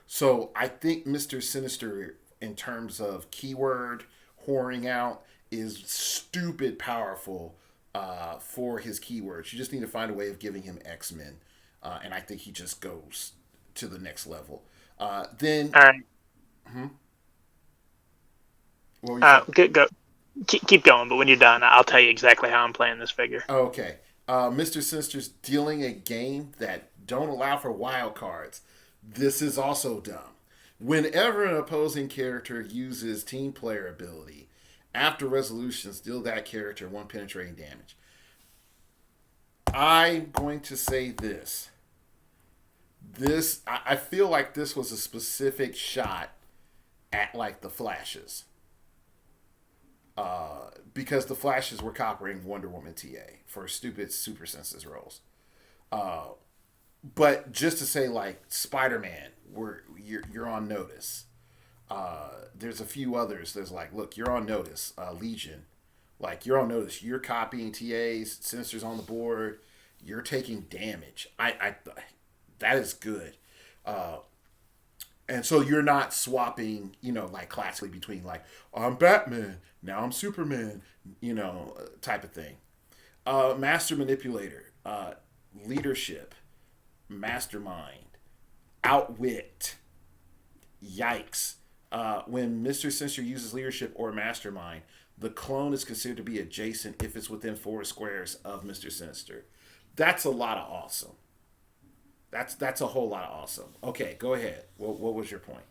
So I think Mr. Sinister, in terms of keyword whoring out, is stupid powerful for his keywords. You just need to find a way of giving him X-Men, and I think he just goes to the next level. Then, all right. Go. Keep going, but when you're done, I'll tell you exactly how I'm playing this figure. Okay. Mr. Sinister's dealing a game that don't allow for wild cards. This is also dumb. Whenever an opposing character uses team player ability, after resolutions, deal that character 1 penetrating damage. I'm going to say this. I feel like this was a specific shot at like the Flashes. Because the Flashes were copying Wonder Woman TA for stupid super senses roles. But just to say, like, Spider-Man, you're on notice. There's a few others. There's like, look, you're on notice. Legion, like, you're on notice. You're copying TAs. Sinister's on the board. You're taking damage. That is good. And so you're not swapping, like classically between like, I'm Batman, now I'm Superman, type of thing. Master Manipulator, leadership, mastermind, outwit. Yikes. When Mr. Sinister uses leadership or mastermind, the clone is considered to be adjacent if it's within 4 squares of Mr. Sinister. That's a lot of awesome. That's a whole lot of awesome. Okay, go ahead. What was your point?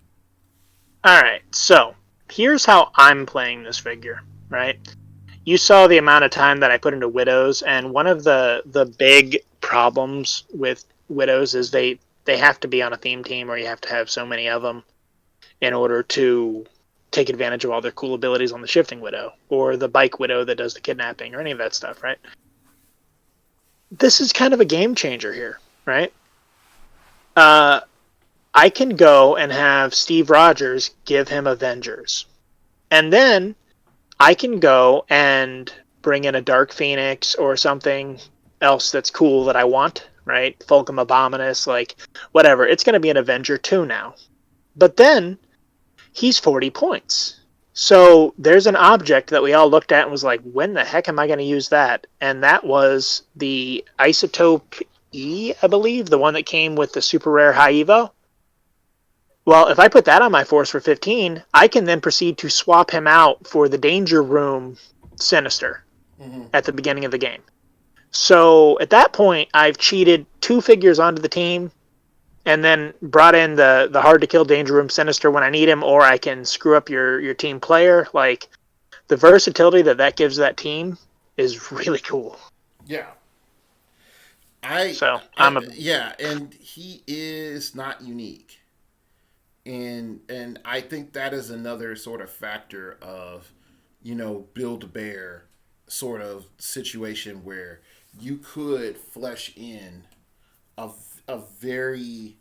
All right, so here's how I'm playing this figure, right? You saw the amount of time that I put into Widows, and one of the big problems with Widows is they have to be on a theme team, or you have to have so many of them in order to take advantage of all their cool abilities on the Shifting Widow, or the Bike Widow that does the kidnapping, or any of that stuff, right? This is kind of a game changer here, right? I can go and have Steve Rogers give him Avengers. And then I can go and bring in a Dark Phoenix or something else that's cool that I want right? Fulcrum Abominus, like whatever. It's going to be an Avenger 2 now. But then he's 40 points. So there's an object that we all looked at and was like, when the heck am I going to use that? And that was the Isotope E, I believe, the one that came with the super rare High Evo. Well, if I put that on my force for 15, I can then proceed to swap him out for the Danger Room Sinister at the beginning of the game. So at that point, I've cheated 2 figures onto the team and then brought in the hard to kill Danger Room Sinister when I need him, or I can screw up your team player. Like, the versatility that gives that team is really cool. Yeah. Yeah, and he is not unique. And I think that is another sort of factor of, build a bear sort of situation where you could flesh in a, a very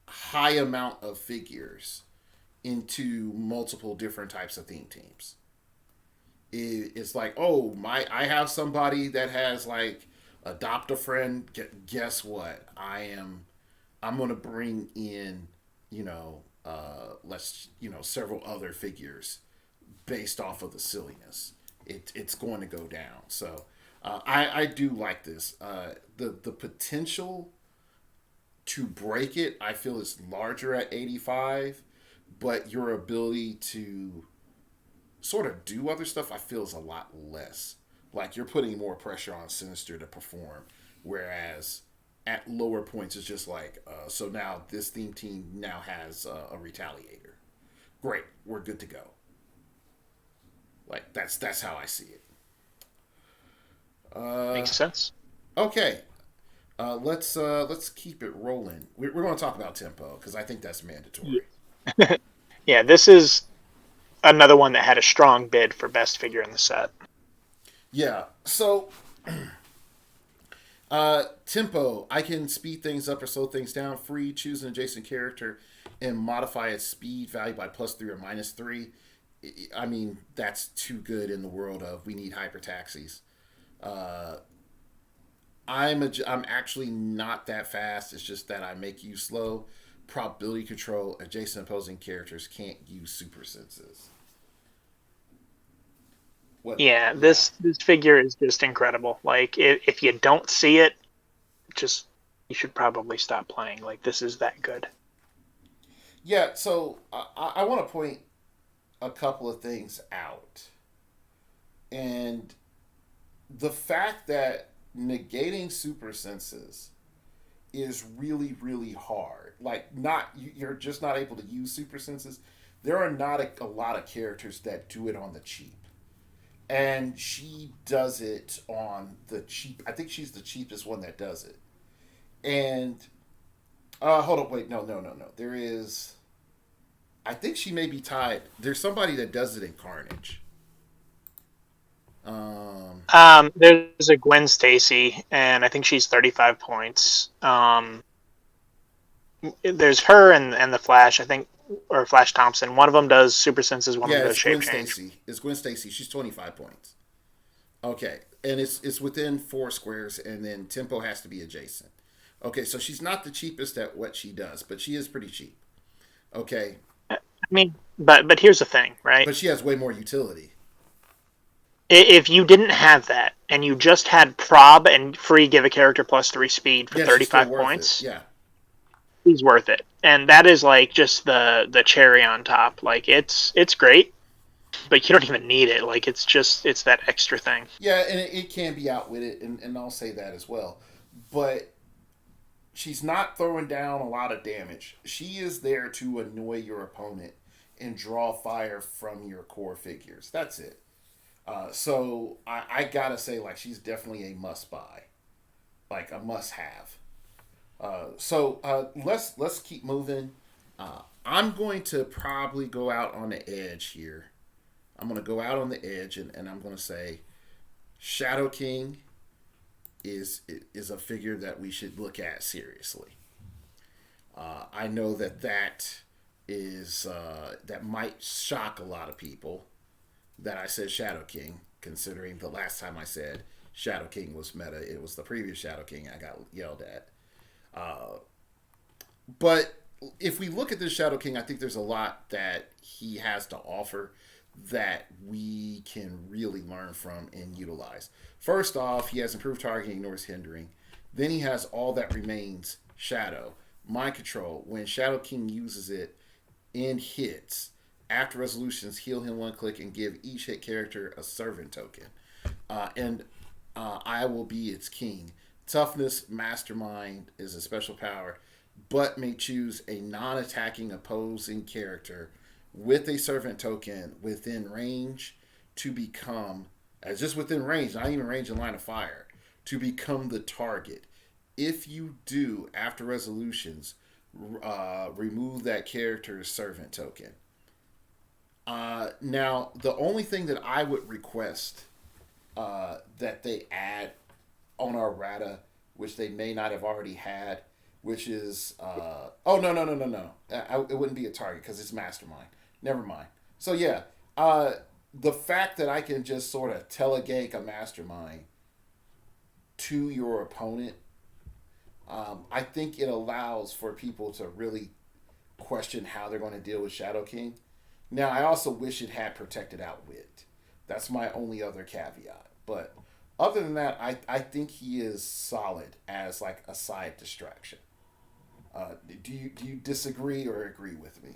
high amount of figures into multiple different types of theme teams. It's like, oh, I have somebody that has like adopt a friend. Guess what? I'm gonna bring in, several other figures based off of the silliness. It's going to go down. So I do like this. The potential to break it, I feel, is larger at 85, but your ability to sort of do other stuff, I feel, is a lot less. Like, you're putting more pressure on Sinister to perform, whereas at lower points it's just like, so now this theme team now has a Retaliator. Great, we're good to go. Like, that's how I see it. Makes sense. Okay, let's keep it rolling. We're going to talk about tempo because I think that's mandatory. Yeah, this is another one that had a strong bid for best figure in the set. Yeah, so tempo, I can speed things up or slow things down. Free, choose an adjacent character and modify its speed value by +3 or -3. I mean, that's too good in the world of we need hyper taxis. I'm actually not that fast. It's just that I make you slow. Probability control. Adjacent opposing characters can't use super senses. Yeah, this figure is just incredible. Like, if you don't see it, just you should probably stop playing. Like, this is that good. Yeah, so I want to point a couple of things out. And the fact that negating super senses is really, really hard. Like, you're just not able to use super senses. There are not a lot of characters that do it on the cheap. And she does it on the cheap. I think she's the cheapest one that does it. And hold up, wait, no. There is. I think she may be tied. There's somebody that does it in Carnage. There's a Gwen Stacy, and I think she's 35 points. There's her and the Flash, I think, or Flash Thompson. One of them does super senses. One of them does shape change. It's Gwen Stacy. She's 25 points. Okay, and it's within 4 squares, and then tempo has to be adjacent. Okay, so she's not the cheapest at what she does, but she is pretty cheap. Okay. I mean, but here's the thing, right? But she has way more utility. If you didn't have that, and you just had prob and free give a character +3 speed for 35 points, yeah, he's worth it. And that is like just the cherry on top. Like, it's great, but you don't even need it. Like, it's that extra thing. Yeah, and it can be outwitted, and I'll say that as well. But she's not throwing down a lot of damage. She is there to annoy your opponent and draw fire from your core figures. That's it. So I gotta say, like, she's definitely a must buy, like a must have. So let's keep moving. I'm going to probably go out on the edge here. I'm going to go out on the edge, and I'm going to say Shadow King is a figure that we should look at seriously. I know that is that might shock a lot of people that I said Shadow King, considering the last time I said Shadow King was meta. It was the previous Shadow King I got yelled at. But if we look at this Shadow King, I think there's a lot that he has to offer that we can really learn from and utilize. First off, he has improved targeting, ignores hindering. Then he has all that remains shadow. Mind control. When Shadow King uses it in hits, after resolutions, heal him one click and give each hit character a servant token. And I will be its king. Toughness, Mastermind is a special power, but may choose a non-attacking opposing character with a servant token within range to become, as just within range, not even range in line of fire, to become the target. If you do, after resolutions, remove that character's servant token. Now, the only thing that I would request that they add on our Rata, which they may not have already had, which is no. It wouldn't be a target because it's Mastermind. Never mind. So yeah, the fact that I can just sort of telegank a Mastermind to your opponent, I think it allows for people to really question how they're going to deal with Shadow King. Now, I also wish it had protected outwit. That's my only other caveat. But other than that, I think he is solid as like a side distraction. Do you disagree or agree with me?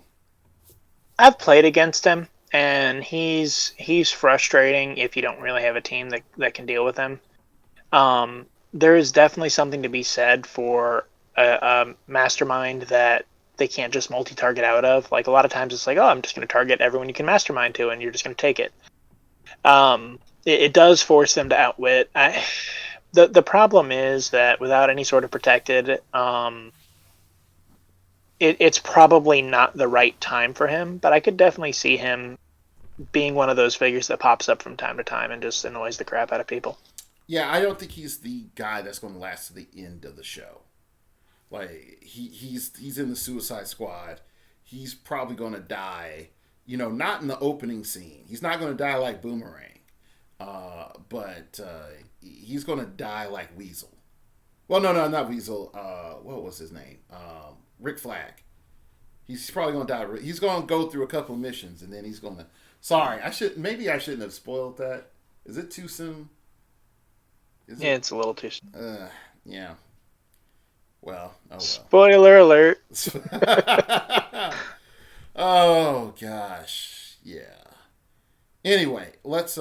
I've played against him, and he's frustrating if you don't really have a team that can deal with him. There is definitely something to be said for a Mastermind that they can't just multi-target out of. Like, a lot of times it's like, oh, I'm just going to target everyone you can Mastermind to, and you're just going to take it. It does force them to outwit. The problem is that without any sort of protected, it's probably not the right time for him, but I could definitely see him being one of those figures that pops up from time to time and just annoys the crap out of people. Yeah, I don't think he's the guy that's going to last to the end of the show. Like, he's in the Suicide Squad. He's probably going to die, not in the opening scene. He's not going to die like Boomerang. But he's going to die like Weasel. Well, no, not Weasel. What was his name? Rick Flag. He's probably going to die. He's going to go through a couple missions, and then he's going to... Sorry, I shouldn't have spoiled that. Is it too soon? It's a little too soon. Yeah. Well, oh well. Spoiler alert. Oh gosh, yeah. Anyway, let's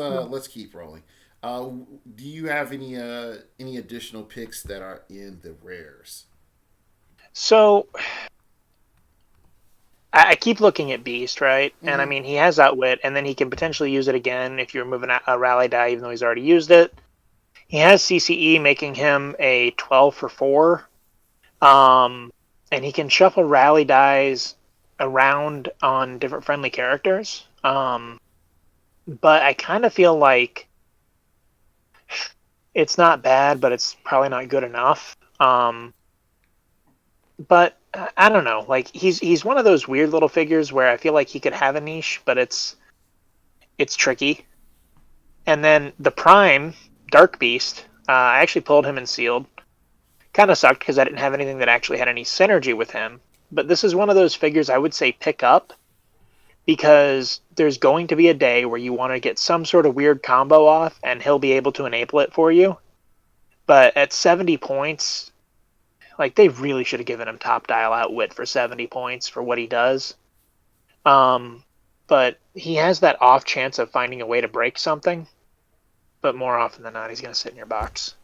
keep rolling. Do you have any additional picks that are in the rares? So I keep looking at Beast, right? Mm-hmm. And I mean, he has Outwit, and then he can potentially use it again if you're moving a rally die, even though he's already used it. He has CCE, making him a 12 for 4. And he can shuffle rally dies around on different friendly characters. But I kind of feel like it's not bad, but it's probably not good enough. But I don't know. Like, he's one of those weird little figures where I feel like he could have a niche, but it's tricky. And then the Prime Dark Beast, I actually pulled him in sealed. Kind of sucked because I didn't have anything that actually had any synergy with him. But this is one of those figures I would say pick up, because there's going to be a day where you want to get some sort of weird combo off, and he'll be able to enable it for you. But at 70 points, like, they really should have given him top dial outwit for 70 points for what he does. But he has that off chance of finding a way to break something. But more often than not, he's going to sit in your box.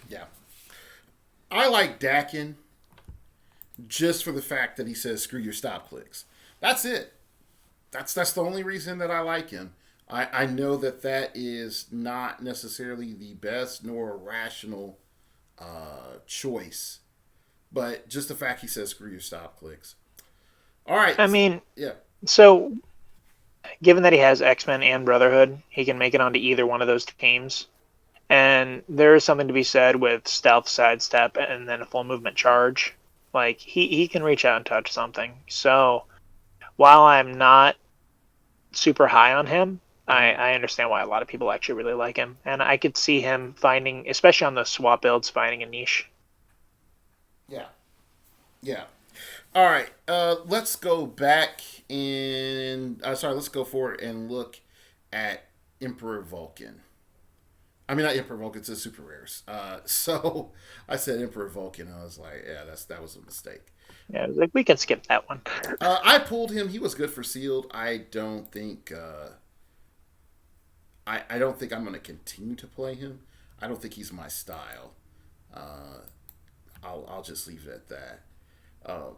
Yeah. I like Dakin just for the fact that he says, screw your stop clicks. That's it. That's the only reason that I like him. I know that is not necessarily the best nor rational choice. But just the fact he says, screw your stop clicks. All right. I mean, yeah. So, given that he has X-Men and Brotherhood, he can make it onto either one of those teams. And there is something to be said with stealth, sidestep, and then a full movement charge. Like, he can reach out and touch something. So, while I'm not super high on him, I understand why a lot of people actually really like him, and I could see him finding, especially on the swap builds, finding a niche. Yeah. Yeah. All right. Let's go back and let's go forward and look at Emperor Vulcan. I mean, not Emperor Vulcan. It's a super rares. So I said Emperor Vulcan. I was like, yeah, that was a mistake. Yeah, I was like, we can skip that one. I pulled him. He was good for sealed. I don't think. I don't think I'm going to continue to play him. I don't think he's my style. I'll just leave it at that. Uh,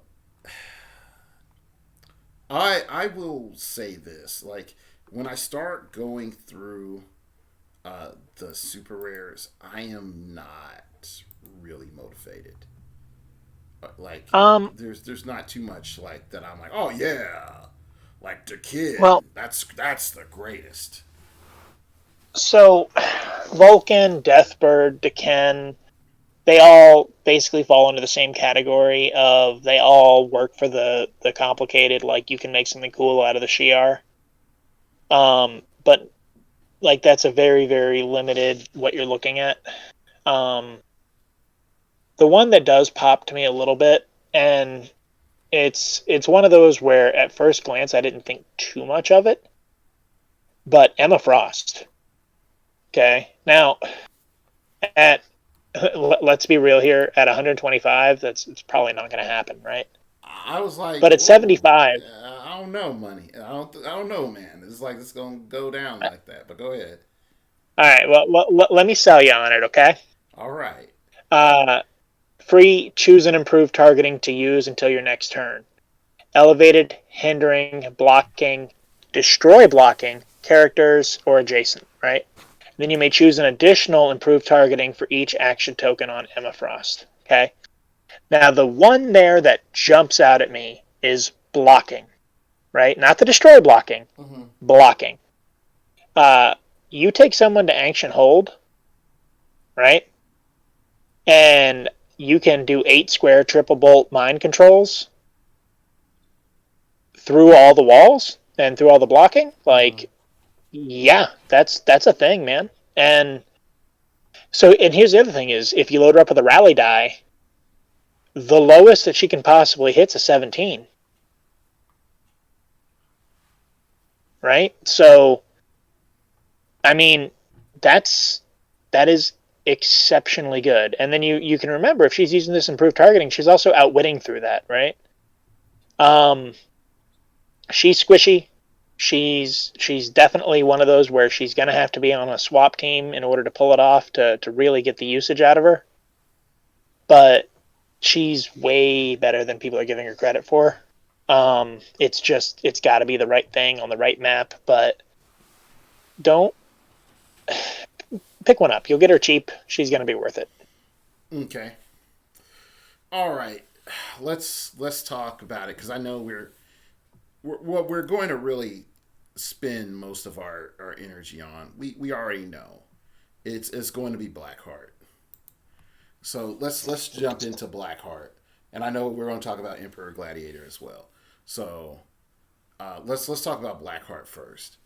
I will say this, like when I start going through the super rares, I am not really motivated. Like there's not too much like that. I'm like, oh yeah, like the kid. Well, that's the greatest. so Vulcan, Deathbird, Deken, they all basically fall into the same category of they all work for the complicated, like you can make something cool out of the Shiar. But like that's a very, very limited what you're looking at. Um, the one that does pop to me a little bit, and it's one of those where at first glance I didn't think too much of it, but Emma Frost. Okay, now at let's be real here, at 125, it's probably not going to happen, right? I was like, but at 75, I don't know, money. I don't know, man. It's like it's gonna go down like that. But go ahead. all right. Well, let me sell you on it, okay? All right. Uh, Free, choose and improve targeting to use until your next turn. Elevated, hindering, blocking, destroy blocking characters or adjacent, right? Then you may choose an additional improved targeting for each action token on Emma Frost. Okay. Now the one there that jumps out at me is blocking, right? Not the destroy blocking, blocking. You take someone to ancient hold, right? And you can do 8 square triple bolt mind controls through all the walls and through all the blocking. Like, yeah, that's a thing, man. And so, and here's the other thing is, if you load her up with a rally die, the lowest that she can possibly hit's a 17. Right? So, I mean, that is exceptionally good. And then you can remember, if she's using this improved targeting, she's also outwitting through that, right? She's squishy. She's definitely one of those where she's going to have to be on a swap team in order to pull it off to really get the usage out of her. But she's way better than people are giving her credit for. It's got to be the right thing on the right map, but don't pick one up. You'll get her cheap. She's going to be worth it. Okay. All right. Let's talk about it, because I know we're going to really spend most of our energy on. We already know it's going to be Blackheart. So let's jump into Blackheart, and I know we're going to talk about Emperor Gladiator as well. So let's talk about Blackheart first.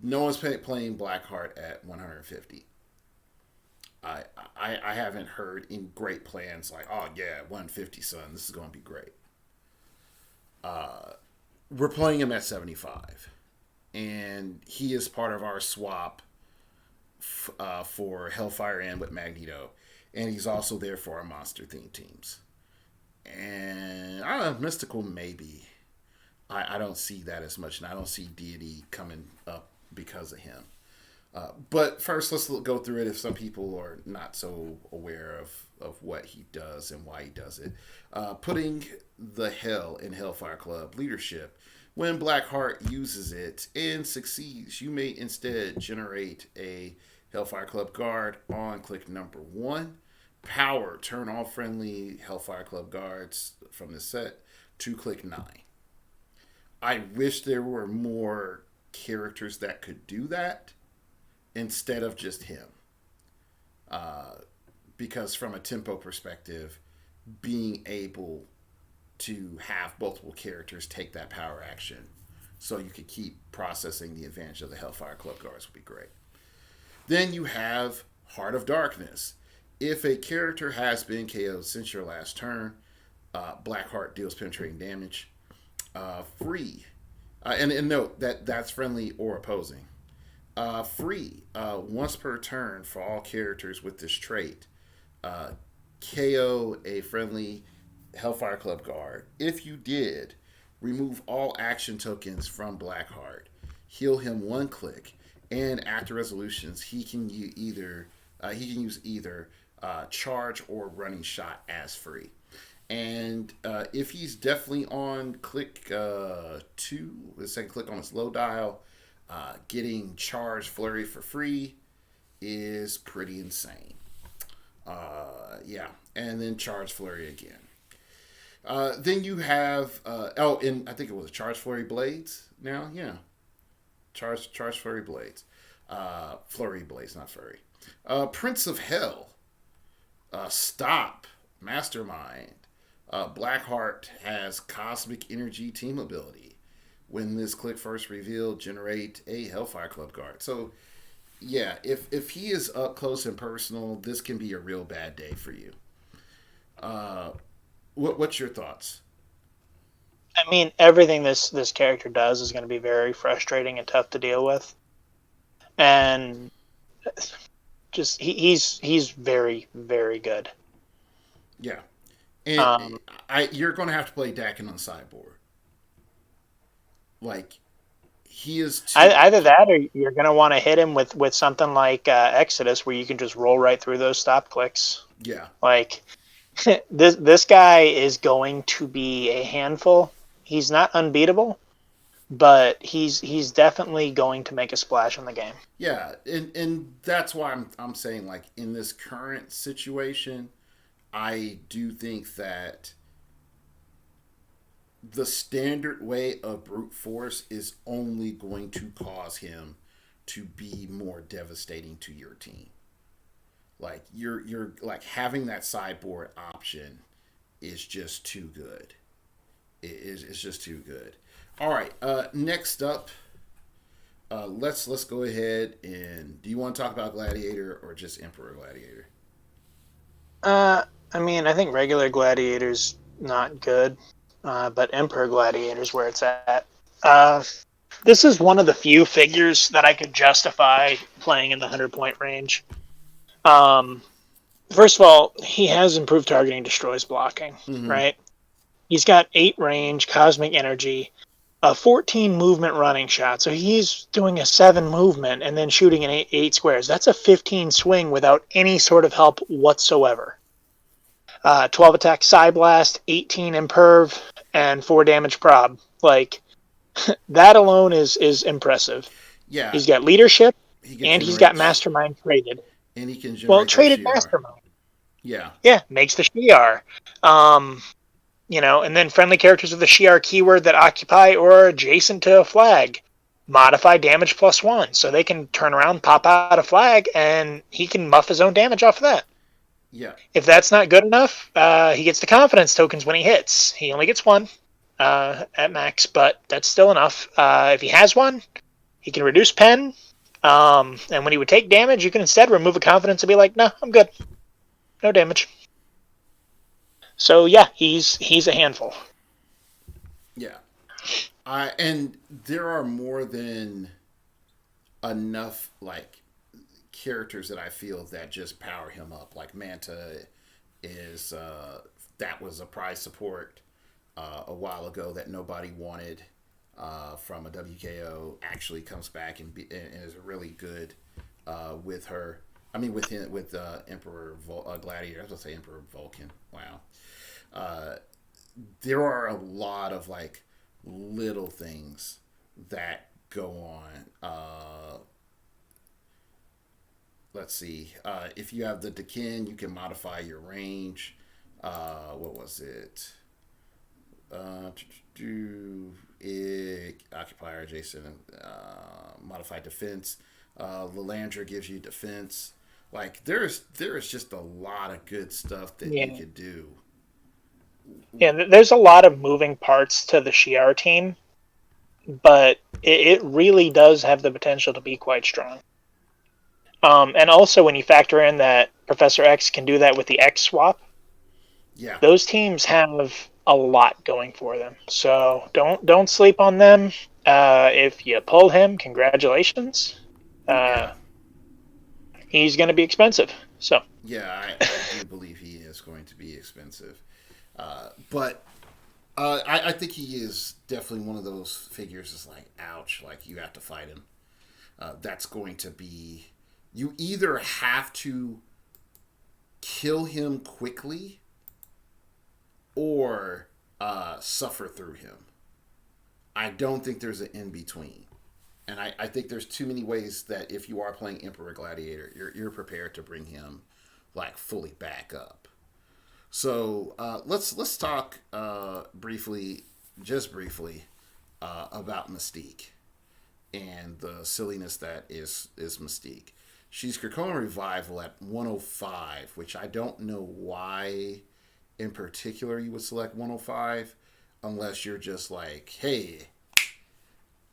No one's playing Blackheart at 150. I haven't heard in great plans like, oh yeah, 150, son, this is going to be great. We're playing him at 75, and he is part of our swap for Hellfire and with Magneto, and he's also there for our monster theme teams. And I don't know, Mystical maybe. I don't see that as much, and I don't see Deity coming up because of him. But first, let's go through it if some people are not so aware of what he does and why he does it. Putting the Hell in Hellfire Club leadership. When Blackheart uses it and succeeds, you may instead generate a Hellfire Club guard on click number 1. Power, turn all friendly Hellfire Club guards from the set to click 9. I wish there were more characters that could do that instead of just him. Because from a tempo perspective, being able to have multiple characters take that power action so you could keep processing the advantage of the Hellfire Club guards would be great. Then you have Heart of Darkness. If a character has been KO'd since your last turn, Blackheart deals penetrating damage. Free. And note that that's friendly or opposing. Free. Once per turn for all characters with this trait. KO a friendly Hellfire Club guard. If you did, remove all action tokens from Blackheart. Heal him one click. And after resolutions, he can use either charge or running shot as free. And if he's definitely on click 2, the second click on his low dial, getting charge flurry for free is pretty insane. Yeah, and then charge flurry again. Then you have and I think it was charge flurry blades now. Yeah, charge flurry blades, flurry blades, not furry. Prince of Hell, stop, mastermind. Blackheart has Cosmic Energy team ability. When this click first revealed, generate a Hellfire Club guard. So, yeah, if he is up close and personal, this can be a real bad day for you. What's your thoughts? I mean, everything this character does is going to be very frustrating and tough to deal with, and just he's very, very good. Yeah. And you're going to have to play Dakin on the sideboard. Like, he is either that, or you're going to want to hit him with something like Exodus, where you can just roll right through those stop clicks. Yeah. Like, this guy is going to be a handful. He's not unbeatable, but he's definitely going to make a splash in the game. Yeah, and that's why I'm saying, like, in this current situation, I do think that the standard way of brute force is only going to cause him to be more devastating to your team. Like, you're like, having that sideboard option is just too good. It's just too good. All right, next up, let's go ahead and, do you want to talk about Gladiator or just Emperor Gladiator? I mean, I think regular Gladiator's not good, but Emperor Gladiator's where it's at. This is one of the few figures that I could justify playing in the 100-point range. First of all, he has improved targeting, destroys blocking, right? He's got 8 range, cosmic energy, a 14 movement running shot. So he's doing a 7 movement and then shooting in 8 squares. That's a 15 swing without any sort of help whatsoever. 12 attack Psy Blast, 18 Imperv, and 4 damage prob. Like, that alone is impressive. Yeah. He's got leadership, and he's got Mastermind traded. And he can generate traded Mastermind. Yeah. Yeah, makes the Shiar. And then friendly characters with the Shiar keyword that occupy or are adjacent to a flag modify damage +1. So they can turn around, pop out a flag, and he can muff his own damage off of that. Yeah. If that's not good enough, he gets the confidence tokens when he hits. He only gets 1 at max, but that's still enough. If he has 1, he can reduce pen. And when he would take damage, you can instead remove a confidence and be like, "No, I'm good. No damage." So yeah, he's a handful. Yeah. And there are more than enough, like, characters that I feel that just power him up. Like, Manta is that was a prize support a while ago that nobody wanted from a WKO, actually comes back and is really good with her. I mean, with Emperor Gladiator. I was going to say Emperor Vulcan. Wow. There are a lot of, like, little things that go on. Let's see. If you have the Dekin, you can modify your range. What was it? Occupier adjacent, modified defense. Landra gives you defense. Like, there is just a lot of good stuff that you could do. Yeah, there's a lot of moving parts to the Shiar team but it really does have the potential to be quite strong. And also, when you factor in that Professor X can do that with the X swap, Yeah. those teams have a lot going for them. So don't sleep on them. If you pull him, congratulations. Yeah. He's going to be expensive. So Yeah, I do believe he is going to be expensive. But I think he is definitely one of those figures that's like, ouch, like you have to fight him. That's going to be. You either have to kill him quickly or suffer through him. I don't think there's an in between. And I think there's too many ways that if you are playing Emperor Gladiator, you're prepared to bring him like fully back up. So let's talk briefly, just briefly, about Mystique and the silliness that is Mystique. She's Krakoan Revival at 105, which I don't know why in particular you would select 105 unless you're just like, hey,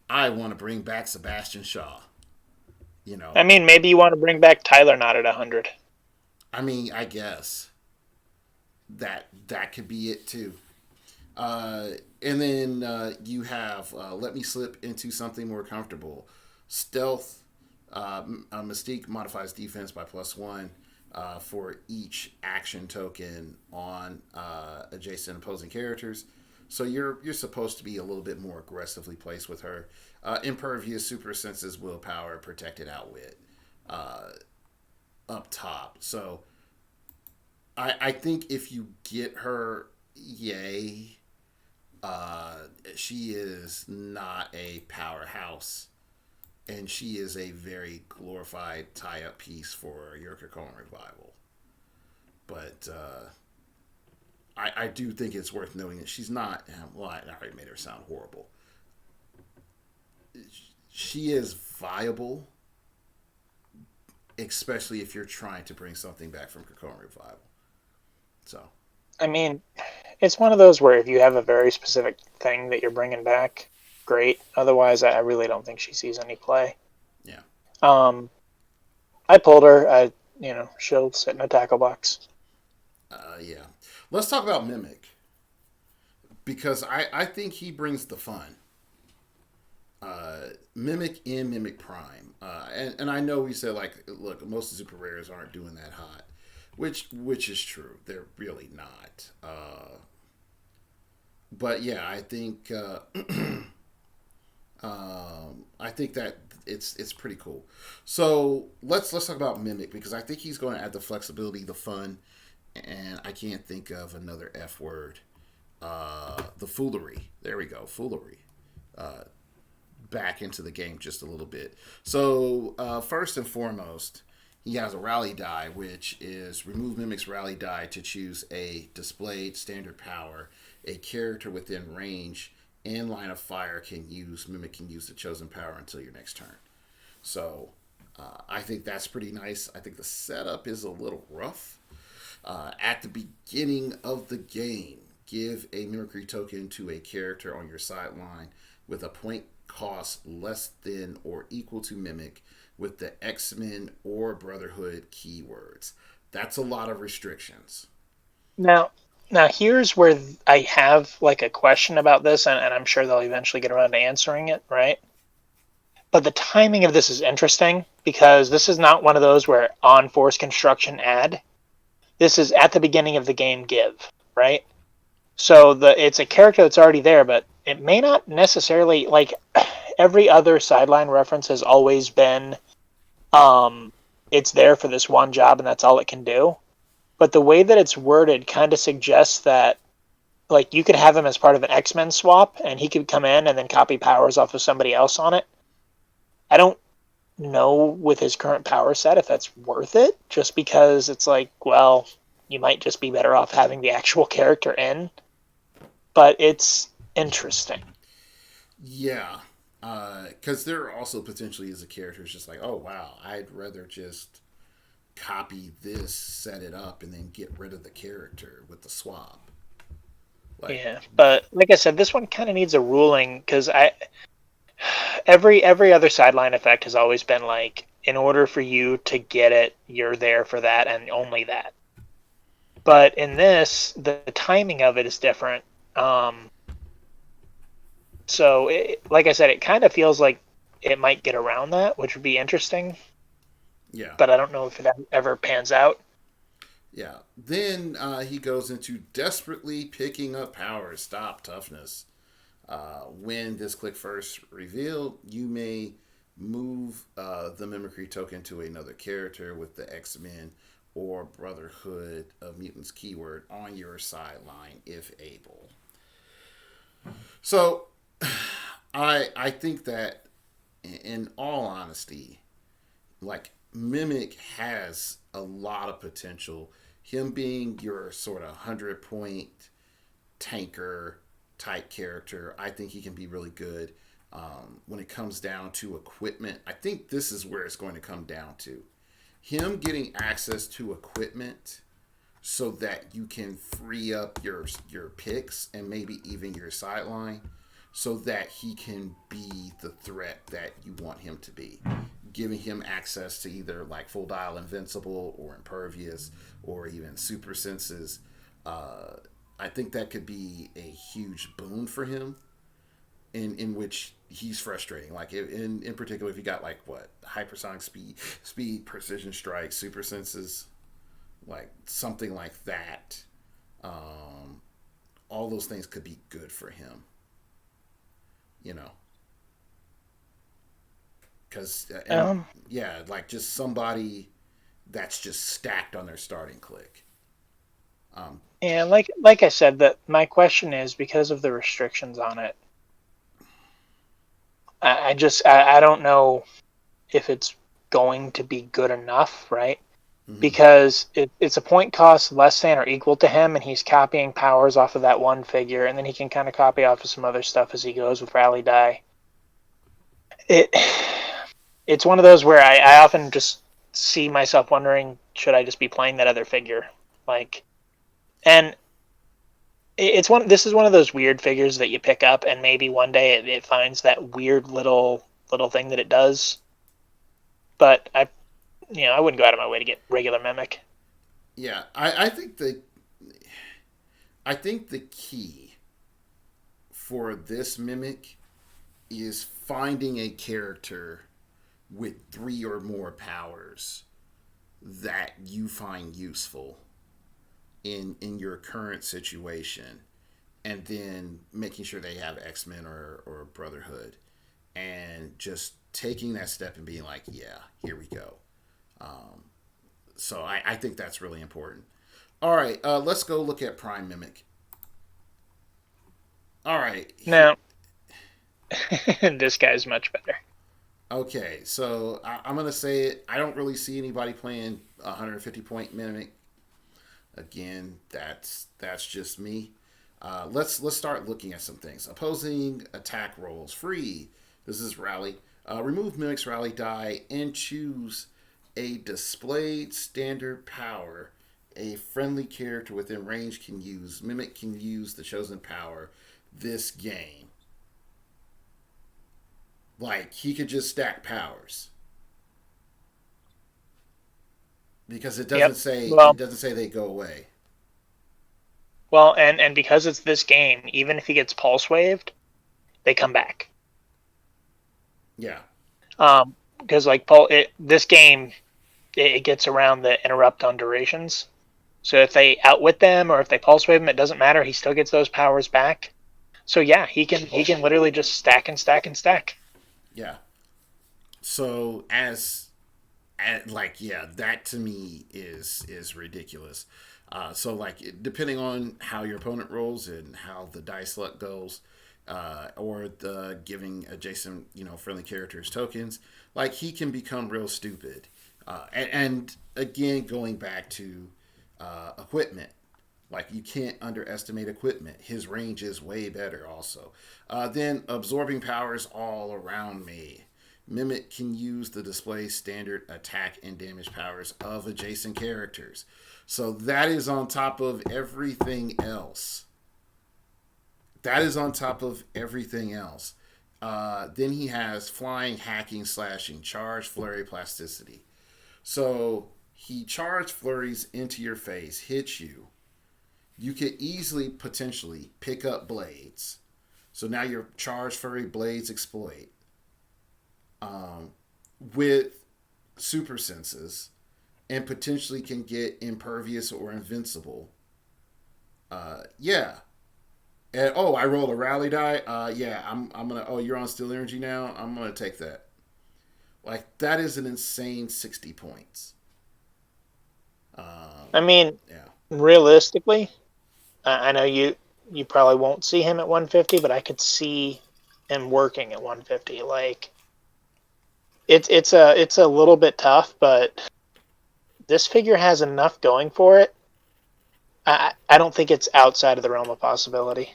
I want to bring back Sebastian Shaw. You know, I mean, maybe you want to bring back Tyler not at 100. I mean, I guess that could be it too. And then you have let me slip into something more comfortable. Stealth. Mystique modifies defense by +1 for each action token on adjacent opposing characters. So you're supposed to be a little bit more aggressively placed with her. Impervious, super senses, willpower, protected outwit up top. So I think if you get her, yay. She is not a powerhouse, and she is a very glorified tie-up piece for your Krakoan Revival. But I do think it's worth noting that she's not. Well, I already made her sound horrible. She is viable, especially if you're trying to bring something back from Krakoan Revival. So, I mean, it's one of those where if you have a very specific thing that you're bringing back, great. Otherwise, I really don't think she sees any play. yeah. I pulled her. She'll sit in a tackle box. Yeah. Let's talk about Mimic because I think he brings the fun. Mimic and Mimic Prime, and I know we said like, look, most of the super rares aren't doing that hot, which is true. They're really not. But yeah, I think I think that it's pretty cool. So let's talk about Mimic because I think he's going to add the flexibility, the fun, and I can't think of another F word. The foolery. There we go, foolery. Back into the game just a little bit. So first and foremost, he has a rally die, which is remove Mimic's rally die to choose a displayed standard power. A character within range and line of fire Mimic can use the chosen power until your next turn. So I think that's pretty nice. I think the setup is a little rough. At the beginning of the game, give a mimicry token to a character on your sideline with a point cost less than or equal to Mimic with the X-Men or Brotherhood keywords. That's a lot of restrictions. Now here's where I have like a question about this, and I'm sure they'll eventually get around to answering it, right? But the timing of this is interesting because this is not one of those where on force construction add. This is at the beginning of the game give, right? So it's a character that's already there, but it may not necessarily like every other sideline reference has always been it's there for this one job and that's all it can do. But the way that it's worded kind of suggests that like you could have him as part of an X-Men swap and he could come in and then copy powers off of somebody else on it. I don't know with his current power set if that's worth it, just because it's like, well, you might just be better off having the actual character in. But it's interesting. Yeah. Because there also potentially is a character who's just like, oh, wow, I'd rather just copy this, set it up, and then get rid of the character with the swap. Yeah, but like I said, this one kind of needs a ruling because every other sideline effect has always been like, in order for you to get it, you're there for that and only that. But in this, the timing of it is different. So, like I said, it kind of feels like it might get around that, which would be interesting. Yeah. But I don't know if it ever pans out. Yeah. Then he goes into desperately picking up powers. Stop toughness. When this click first revealed, you may move the mimicry token to another character with the X-Men or Brotherhood of Mutants keyword on your sideline if able. So I think that in all honesty, like Mimic has a lot of potential. Him being your sort of 100-point tanker type character, I think he can be really good. When it comes down to equipment, I think this is where it's going to come down to. Him getting access to equipment so that you can free up your picks and maybe even your sideline so that he can be the threat that you want him to be. Giving him access to either like full dial invincible or impervious or even super senses. I think that could be a huge boon for him in which he's frustrating. Like in particular, if you got like what hypersonic speed, precision strike, super senses, like something like that. All those things could be good for him. You know, because yeah, like just somebody that's just stacked on their starting click. And like I said, that my question is because of the restrictions on it. I don't know if it's going to be good enough, right? Mm-hmm. Because it's a point cost less than or equal to him, and he's copying powers off of that one figure, and then he can kind of copy off of some other stuff as he goes with Rally Die. It's one of those where I often just see myself wondering, should I just be playing that other figure? Like, and this is one of those weird figures that you pick up and maybe one day it finds that weird little thing that it does. But I wouldn't go out of my way to get regular Mimic. Yeah, I think the key for this Mimic is finding a character with 3 or more powers that you find useful in your current situation, and then making sure they have X-Men or Brotherhood, and just taking that step and being like, yeah, here we go. So I think that's really important. All right, let's go look at Prime Mimic. All right. Now, this guy's much better. Okay, so I'm going to say it. I don't really see anybody playing 150-point Mimic. Again, that's just me. Let's start looking at some things. Opposing attack rolls. Free. This is Rally. Remove Mimic's Rally die and choose a displayed standard power a friendly character within range can use. Mimic can use the chosen power this game. Like, he could just stack powers. Because it doesn't say they go away. Well, and because it's this game, even if he gets pulse waved, they come back. Yeah. Because like this game, it gets around the interrupt on durations. So if they outwit them or if they pulse wave him, it doesn't matter. He still gets those powers back. So yeah, he can literally just stack and stack and stack. Yeah. So that to me is ridiculous. So like depending on how your opponent rolls and how the dice luck goes, or the giving adjacent friendly characters tokens, like he can become real stupid. And again, going back to equipment, like you can't underestimate equipment. His range is way better also. Then absorbing powers all around me. Mimic can use the display standard attack and damage powers of adjacent characters. So that is on top of everything else. Then he has flying, hacking, slashing, charge, flurry, plasticity. So he charge flurries into your face, hits you. You could easily, potentially, pick up blades. So now your charge flurry blades exploit. With super senses, and potentially can get impervious or invincible. Yeah. And oh, I rolled a rally die. Yeah, I'm gonna. Oh, you're on steel energy now. I'm gonna take that. Like that is an insane 60 points. I mean, Yeah. realistically, I know you probably won't see him at 150, but I could see him working at 150. Like it's a little bit tough, but this figure has enough going for it. I don't think it's outside of the realm of possibility.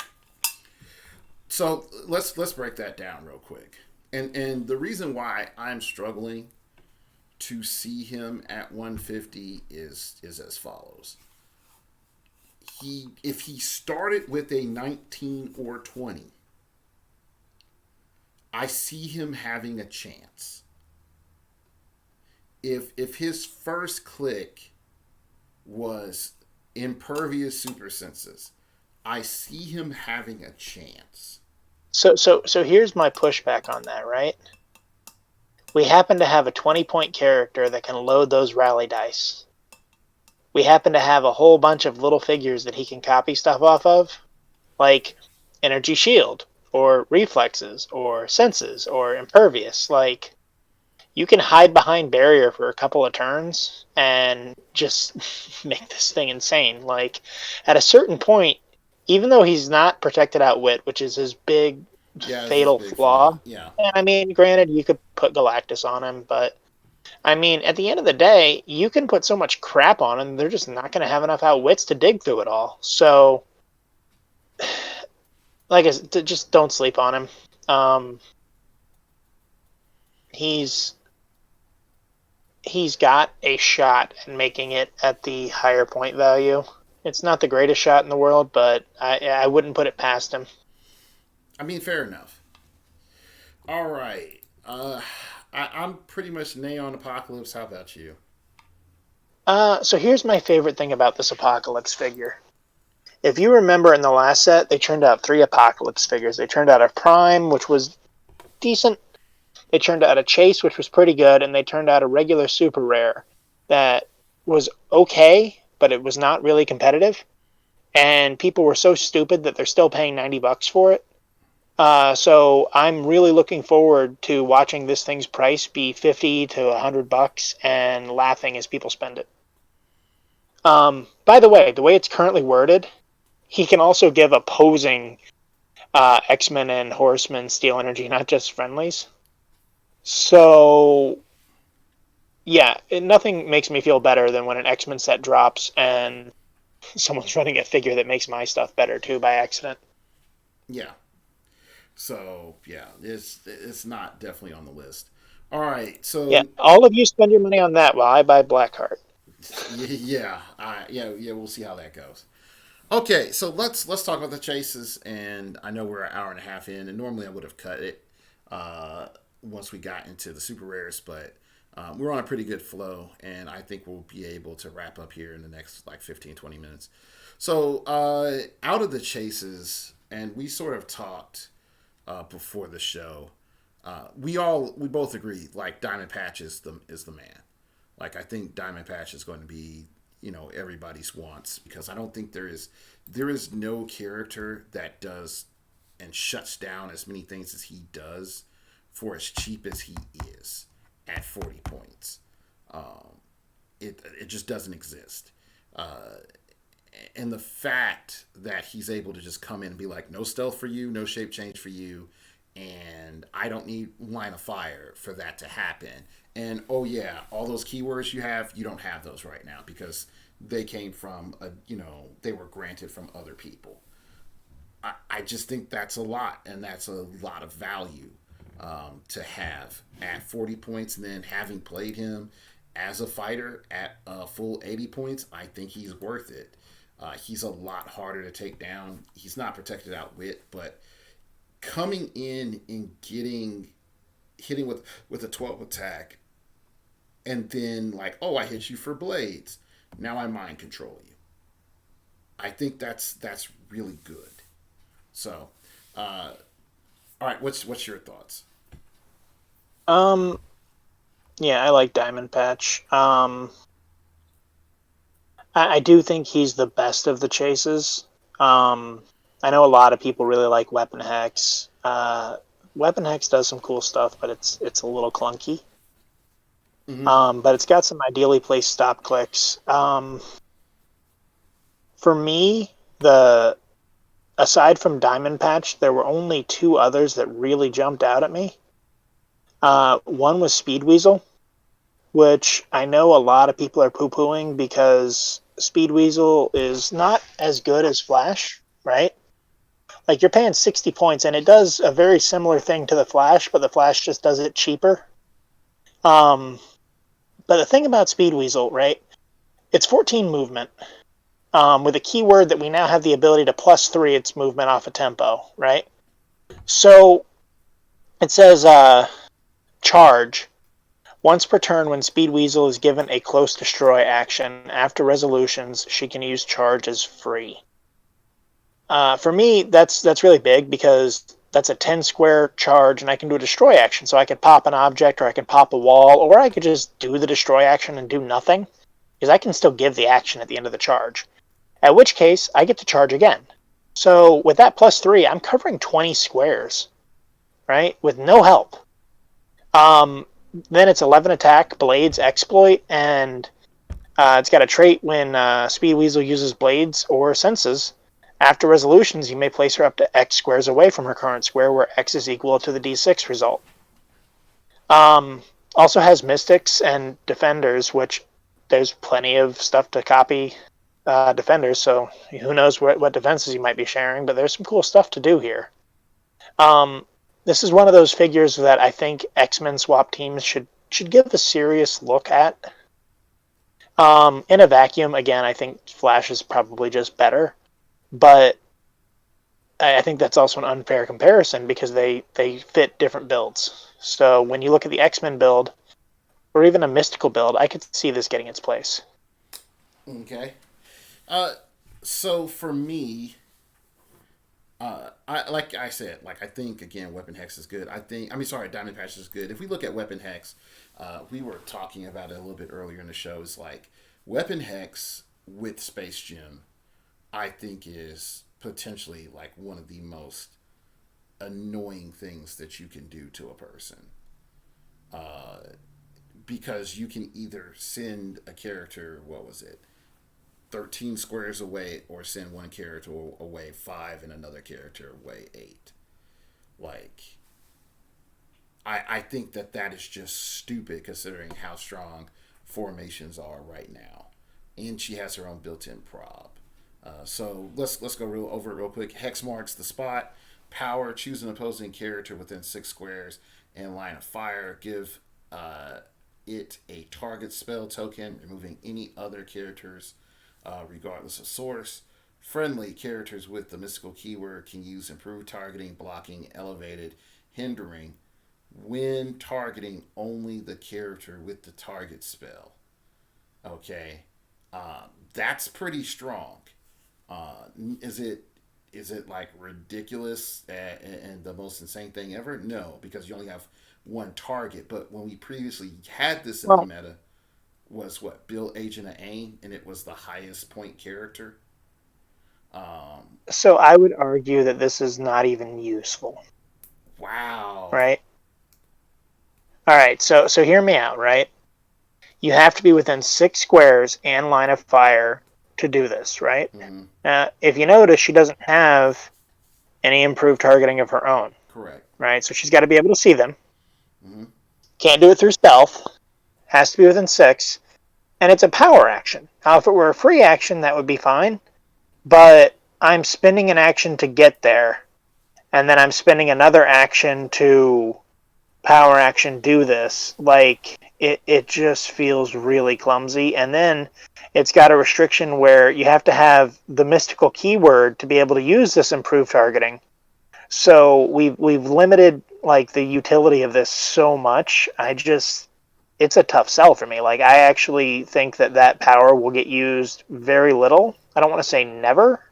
So let's break that down real quick. And the reason why I'm struggling to see him at 150 is as follows. If he started with a 19 or 20, I see him having a chance. If his first click was impervious super senses, I see him having a chance. So here's my pushback on that, right? We happen to have a 20-point character that can load those rally dice. We happen to have a whole bunch of little figures that he can copy stuff off of, like energy shield, or reflexes, or senses, or impervious. Like, you can hide behind barrier for a couple of turns and just make this thing insane. Like, at a certain point, even though he's not protected outwit, which is his big Yeah, this is fatal big flaw. flaw, Yeah. and I mean, granted, you could put Galactus on him, but I mean, at the end of the day, you can put so much crap on him, they're just not going to have enough outwits to dig through it all. So, like I said, just don't sleep on him. Um, he's he's got a shot at making it at the higher point value. It's not the greatest shot in the world, but I wouldn't put it past him. I mean, fair enough. All right. I'm pretty much Neon Apocalypse. How about you? So here's my favorite thing about this Apocalypse figure. If you remember in the last set, they turned out 3 Apocalypse figures. They turned out a Prime, which was decent. They turned out a Chase, which was pretty good, and they turned out a regular Super Rare that was okay, but it was not really competitive. And people were so stupid that they're still paying $90 for it. So I'm really looking forward to watching this thing's price be 50 to $100 and laughing as people spend it. By the way it's currently worded, he can also give opposing X-Men and Horsemen Steel Energy, not just friendlies. So, yeah, nothing makes me feel better than when an X-Men set drops and someone's running a figure that makes my stuff better too by accident. Yeah. So yeah, it's not definitely on the list. All right. Yeah, So all of you spend your money on that while I buy Blackheart. yeah. We'll see how that goes. Okay, so let's talk about the chases, and I know we're an hour and a half in, and normally I would have cut it once we got into the super rares, but we're on a pretty good flow, and I think we'll be able to wrap up here in the next like 15-20 minutes. So out of the chases, and we sort of talked before the show. We both agree like Diamond Patch is the man. Like I think Diamond Patch is going to be everybody's wants because I don't think there is no character that does and shuts down as many things as he does for as cheap as he is at 40 points. It just doesn't exist. And the fact that he's able to just come in and be like, no stealth for you, no shape change for you, and I don't need line of fire for that to happen. And oh yeah, all those keywords you don't have those right now because they came from they were granted from other people. I just think that's a lot, and that's a lot of value to have at 40 points, and then having played him as a fighter at full 80 points, I think he's worth it. He's a lot harder to take down. He's not protected outwit, but coming in and hitting with a 12 attack, and then like, oh, I hit you for blades. Now I mind control you. I think that's really good. So, all right, what's your thoughts? Yeah, I like Diamond Patch. I do think he's the best of the chases. I know a lot of people really like Weapon Hex. Weapon Hex does some cool stuff, but it's a little clunky. Mm-hmm. But it's got some ideally placed stop clicks. For me, aside from Diamond Patch, there were only two others that really jumped out at me. One was Speed Weasel, which I know a lot of people are poo-pooing because Speed Weasel is not as good as Flash, right? Like, you're paying 60 points, and it does a very similar thing to the Flash, but the Flash just does it cheaper. But the thing about Speed Weasel, right, it's 14 movement, with a keyword that we now have the ability to +3 its movement off a tempo, right? So it says charge. Once per turn, when Speed Weasel is given a close destroy action, after resolutions, she can use charge as free. For me, that's really big because that's a 10 square charge, and I can do a destroy action. So I could pop an object, or I could pop a wall, or I could just do the destroy action and do nothing, because I can still give the action at the end of the charge. At which case, I get to charge again. So with that +3, I'm covering 20 squares, right, with no help. Then it's 11 attack, Blades, Exploit, and it's got a trait when Speed Weasel uses Blades or Senses. After resolutions, you may place her up to X squares away from her current square, where X is equal to the D6 result. Also has Mystics and Defenders, which there's plenty of stuff to copy Defenders, so who knows what defenses you might be sharing, but there's some cool stuff to do here. This is one of those figures that I think X-Men swap teams should give a serious look at. In a vacuum, again, I think Flash is probably just better, but I think that's also an unfair comparison because they fit different builds. So when you look at the X-Men build, or even a mystical build, I could see this getting its place. Okay. So for me, like I said, I think again, Weapon Hex is good. Diamond Patch is good. If we look at Weapon Hex, we were talking about it a little bit earlier in the show. It's like Weapon Hex with Space Gem, I think is potentially like one of the most annoying things that you can do to a person. Because you can either send a character, 13 squares away, or send one character away 5 and another character away 8. I think that is just stupid considering how strong formations are right now, and she has her own built-in prob. So let's go over it real quick. Hex marks the spot. Power: choose an opposing character within 6 squares and line of fire. Give it a target spell token, removing any other characters regardless of source. Friendly characters with the mystical keyword can use improved targeting, blocking, elevated, hindering when targeting only the character with the target spell. Okay, that's pretty strong. Is it like ridiculous and the most insane thing ever? No, because you only have one target. But when we previously had this in the meta, was Bill Agent of AIM, and it was the highest point character. So I would argue that this is not even useful. Wow. Right? Alright, so hear me out, right? You have to be within 6 squares and line of fire to do this, right? Mm-hmm. If you notice, she doesn't have any improved targeting of her own. Correct. Right? So she's got to be able to see them. Mm-hmm. Can't do it through stealth. Has to be within 6. And it's a power action. Now, if it were a free action, that would be fine. But I'm spending an action to get there. And then I'm spending another action to power action do this. It just feels really clumsy. And then it's got a restriction where you have to have the mystical keyword to be able to use this improved targeting. So we've limited like the utility of this so much. It's a tough sell for me. Like I actually think that power will get used very little. I don't want to say never,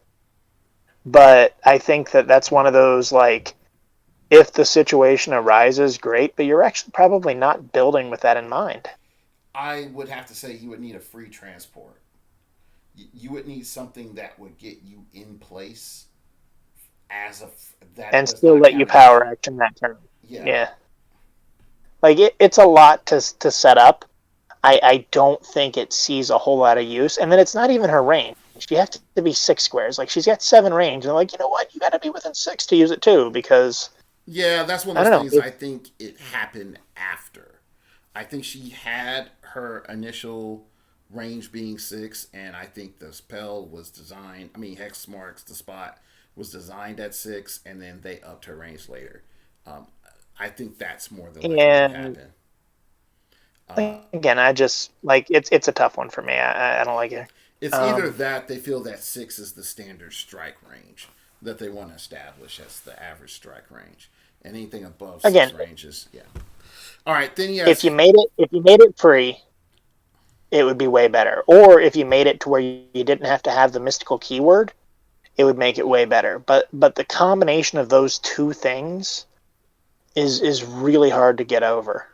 but I think that's one of those like if the situation arises, great, but you're actually probably not building with that in mind. I would have to say you would need a free transport. You would need something that would get you in place as a that And does still not let you count as power action that turn. yeah. Yeah. Like it's a lot to set up. I don't think it sees a whole lot of use. And then it's not even her range. You have to be 6 squares. Like she's got 7 range. And like, you know what? You got to be within 6 to use it too, because Yeah, that's one I of don't those know. things I think it happened after. I think she had her initial range being 6, and I think the spell was designed. I mean, Hex Marks, the spot, was designed at 6, and then they upped her range later. Um, I think that's more than likely what And happened. Uh, again, I just like it's a tough one for me. I don't like it. it's either Um, that they feel that 6 is the standard strike range that they want to establish as the average strike range, and anything above 6 again, ranges, yeah. All right, then if yes, you made it free, it would be way better. Or if you made it to where you didn't have to have the mystical keyword, it would make it way better. But the combination of those two things is really hard to get over.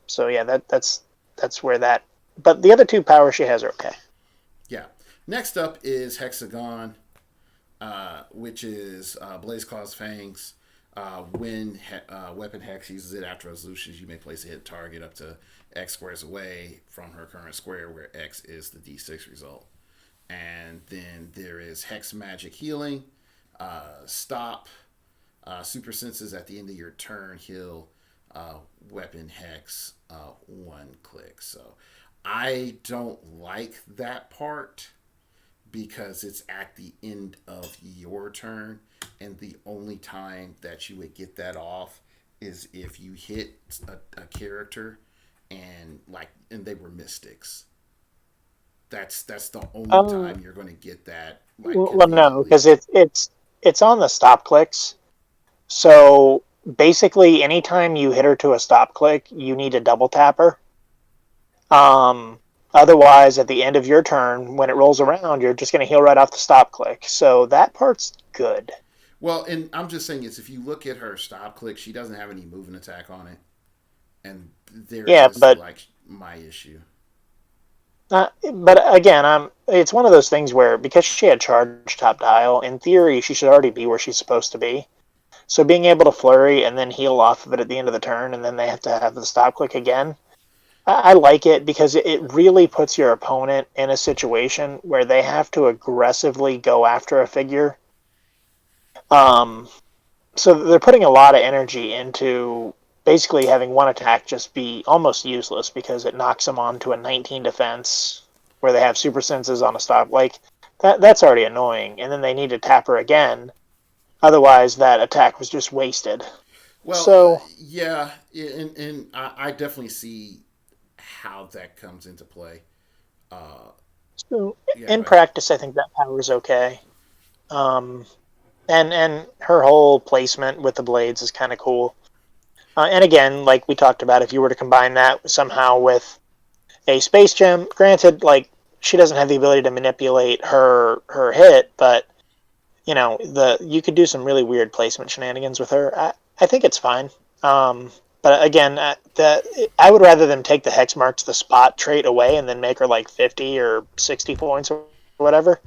So yeah, that's where that. But the other two powers she has are okay. yeah. Next up is Hexagon, which is Blaze Claw's Fangs. Weapon Hex uses it after resolutions, you may place a hit target up to X squares away from her current square, where X is the D6 result. And then there is Hex Magic Healing. Stop. Super senses at the end of your turn heal Weapon Hex 1 click. So I don't like that part because it's at the end of your turn, and the only time that you would get that off is if you hit a character and they were mystics. That's the only Um, time you're going to get that like well, no, conveniently. because it's on the stop clicks. So basically, anytime you hit her to a stop click, you need to double tap her. Otherwise, at the end of your turn, when it rolls around, you're just going to heal right off the stop click. So that part's good. Well, and I'm just saying is if you look at her stop click, she doesn't have any movement attack on it, and there Yeah, is but like my issue. but again, it's one of those things where because she had charge top dial, in theory, she should already be where she's supposed to be. So being able to flurry and then heal off of it at the end of the turn, and then they have to have the stop click again. I like it because it really puts your opponent in a situation where they have to aggressively go after a figure. Um, so they're putting a lot of energy into basically having one attack just be almost useless because it knocks them onto a 19 defense where they have super senses on a stop. Like that's already annoying, and then they need to tap her again. Otherwise, that attack was just wasted. Well, So, yeah, and I definitely see how that comes into play. Uh, so yeah, go in ahead. practice, I think that power is okay. Um, and her whole placement with the blades is kind of cool. And again, like we talked about, if you were to combine that somehow with a space gem, granted, like she doesn't have the ability to manipulate her hit, but you could do some really weird placement shenanigans with her. I think it's fine. But again, I would rather them take the hex marks the spot trait away and then make her like 50 or 60 points or whatever.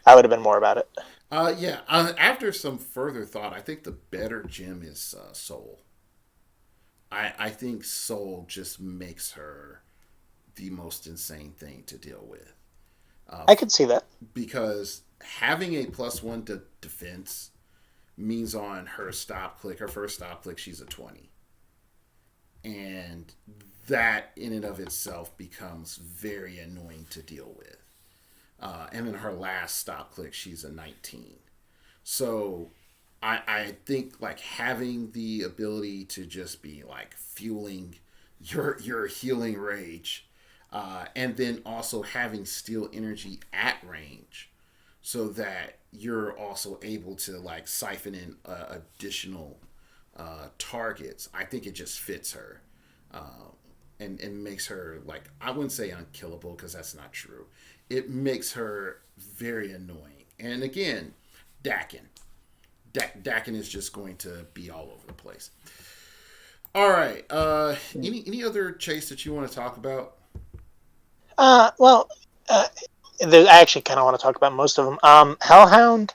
I would have been more about it. Yeah. After some further thought, I think the better gem is Soul. I think Soul just makes her the most insane thing to deal with. Uh, I could see that. because having a +1 to defense means on her first stop click, she's a 20. And that in and of itself becomes very annoying to deal with. And then her last stop click, she's a 19. So I think like having the ability to just be like fueling your healing rage, and then also having steel energy at range, so that you're also able to like siphon in additional targets. I think it just fits her. And makes her like, I wouldn't say unkillable because that's not true. It makes her very annoying. And again, Dakin. Dakin is just going to be all over the place. All right. Any other chase that you want to talk about? Well, I actually kind of want to talk about most of them. Hellhound.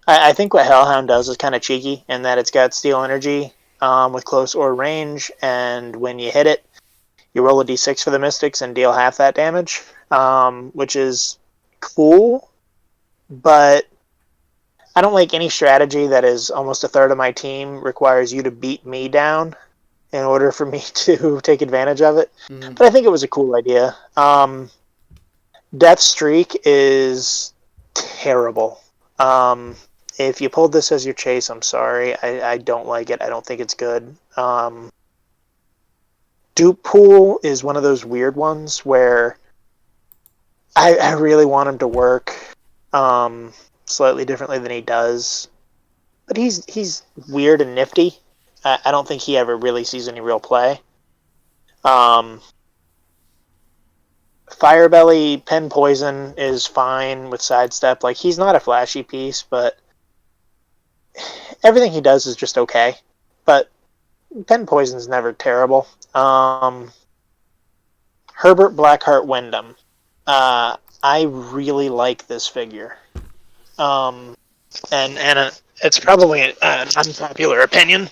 I think what Hellhound does is kind of cheeky in that it's got steel energy with close or range, and when you hit it, you roll a d6 for the Mystics and deal half that damage, which is cool, but I don't like any strategy that is almost a third of my team requires you to beat me down in order for me to take advantage of it. Mm-hmm. But I think it was a cool idea. Death Streak is terrible. If you pulled this as your chase, I'm sorry. I don't like it. I don't think it's good. Dupe Pool is one of those weird ones where I really want him to work slightly differently than he does. But he's weird and nifty. I don't think he ever really sees any real play. Firebelly Pen Poison is fine with Sidestep. Like, he's not a flashy piece, but everything he does is just okay. But Pen Poison's never terrible. Herbert Blackheart Windham. I really like this figure. And it's probably an unpopular opinion,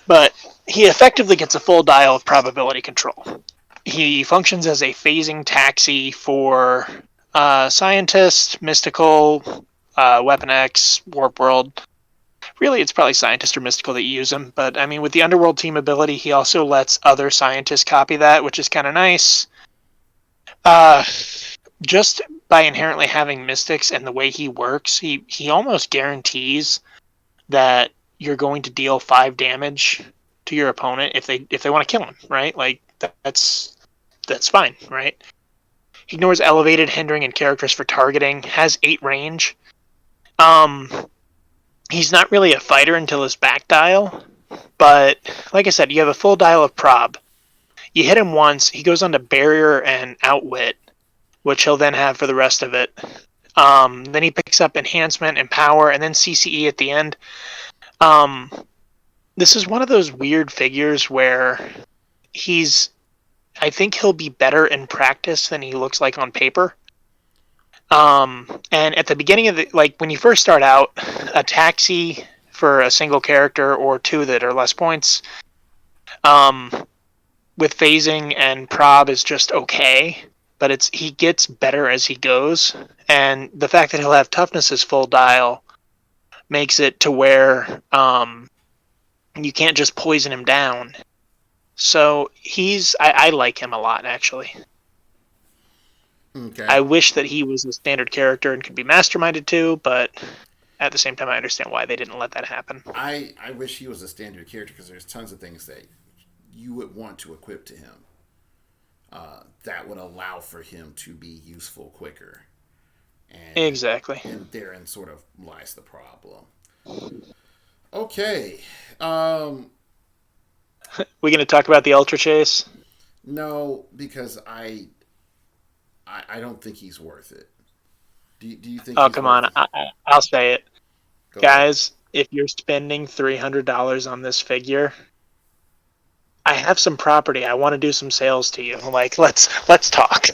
but he effectively gets a full dial of probability control. He functions as a phasing taxi for Scientist, Mystical, Weapon X, Warp World. Really, it's probably Scientist or Mystical that you use him, but I mean, with the Underworld team ability, he also lets other Scientists copy that, which is kind of nice. Just by inherently having Mystics and the way he works, he almost guarantees that you're going to deal 5 damage to your opponent if they want to kill him, right? Like, that's fine, right? Ignores elevated, hindering, and characters for targeting. Has 8 range. He's not really a fighter until his back dial, but like I said, you have a full dial of prob. You hit him once, he goes on to barrier and outwit, which he'll then have for the rest of it. Then he picks up enhancement and power, and then CCE at the end. This is one of those weird figures where I think he'll be better in practice than he looks like on paper. And at the beginning of when you first start out, a taxi for a single character or 2 that are less points, with phasing and prob is just okay, but he gets better as he goes, and the fact that he'll have toughness as full dial makes it to where you can't just poison him down. So I like him a lot, actually. Okay. I wish that he was a standard character and could be masterminded too, but at the same time, I understand why they didn't let that happen. I wish he was a standard character because there's tons of things that you would want to equip to him that would allow for him to be useful quicker. And, exactly. And therein sort of lies the problem. Okay. We going to talk about the Ultra Chase? No, because I don't think he's worth it. Do you think? Oh, come on! I'll say it, guys. Ahead. If you're spending $300 on this figure, I have some property. I want to do some sales to you. Like, let's talk.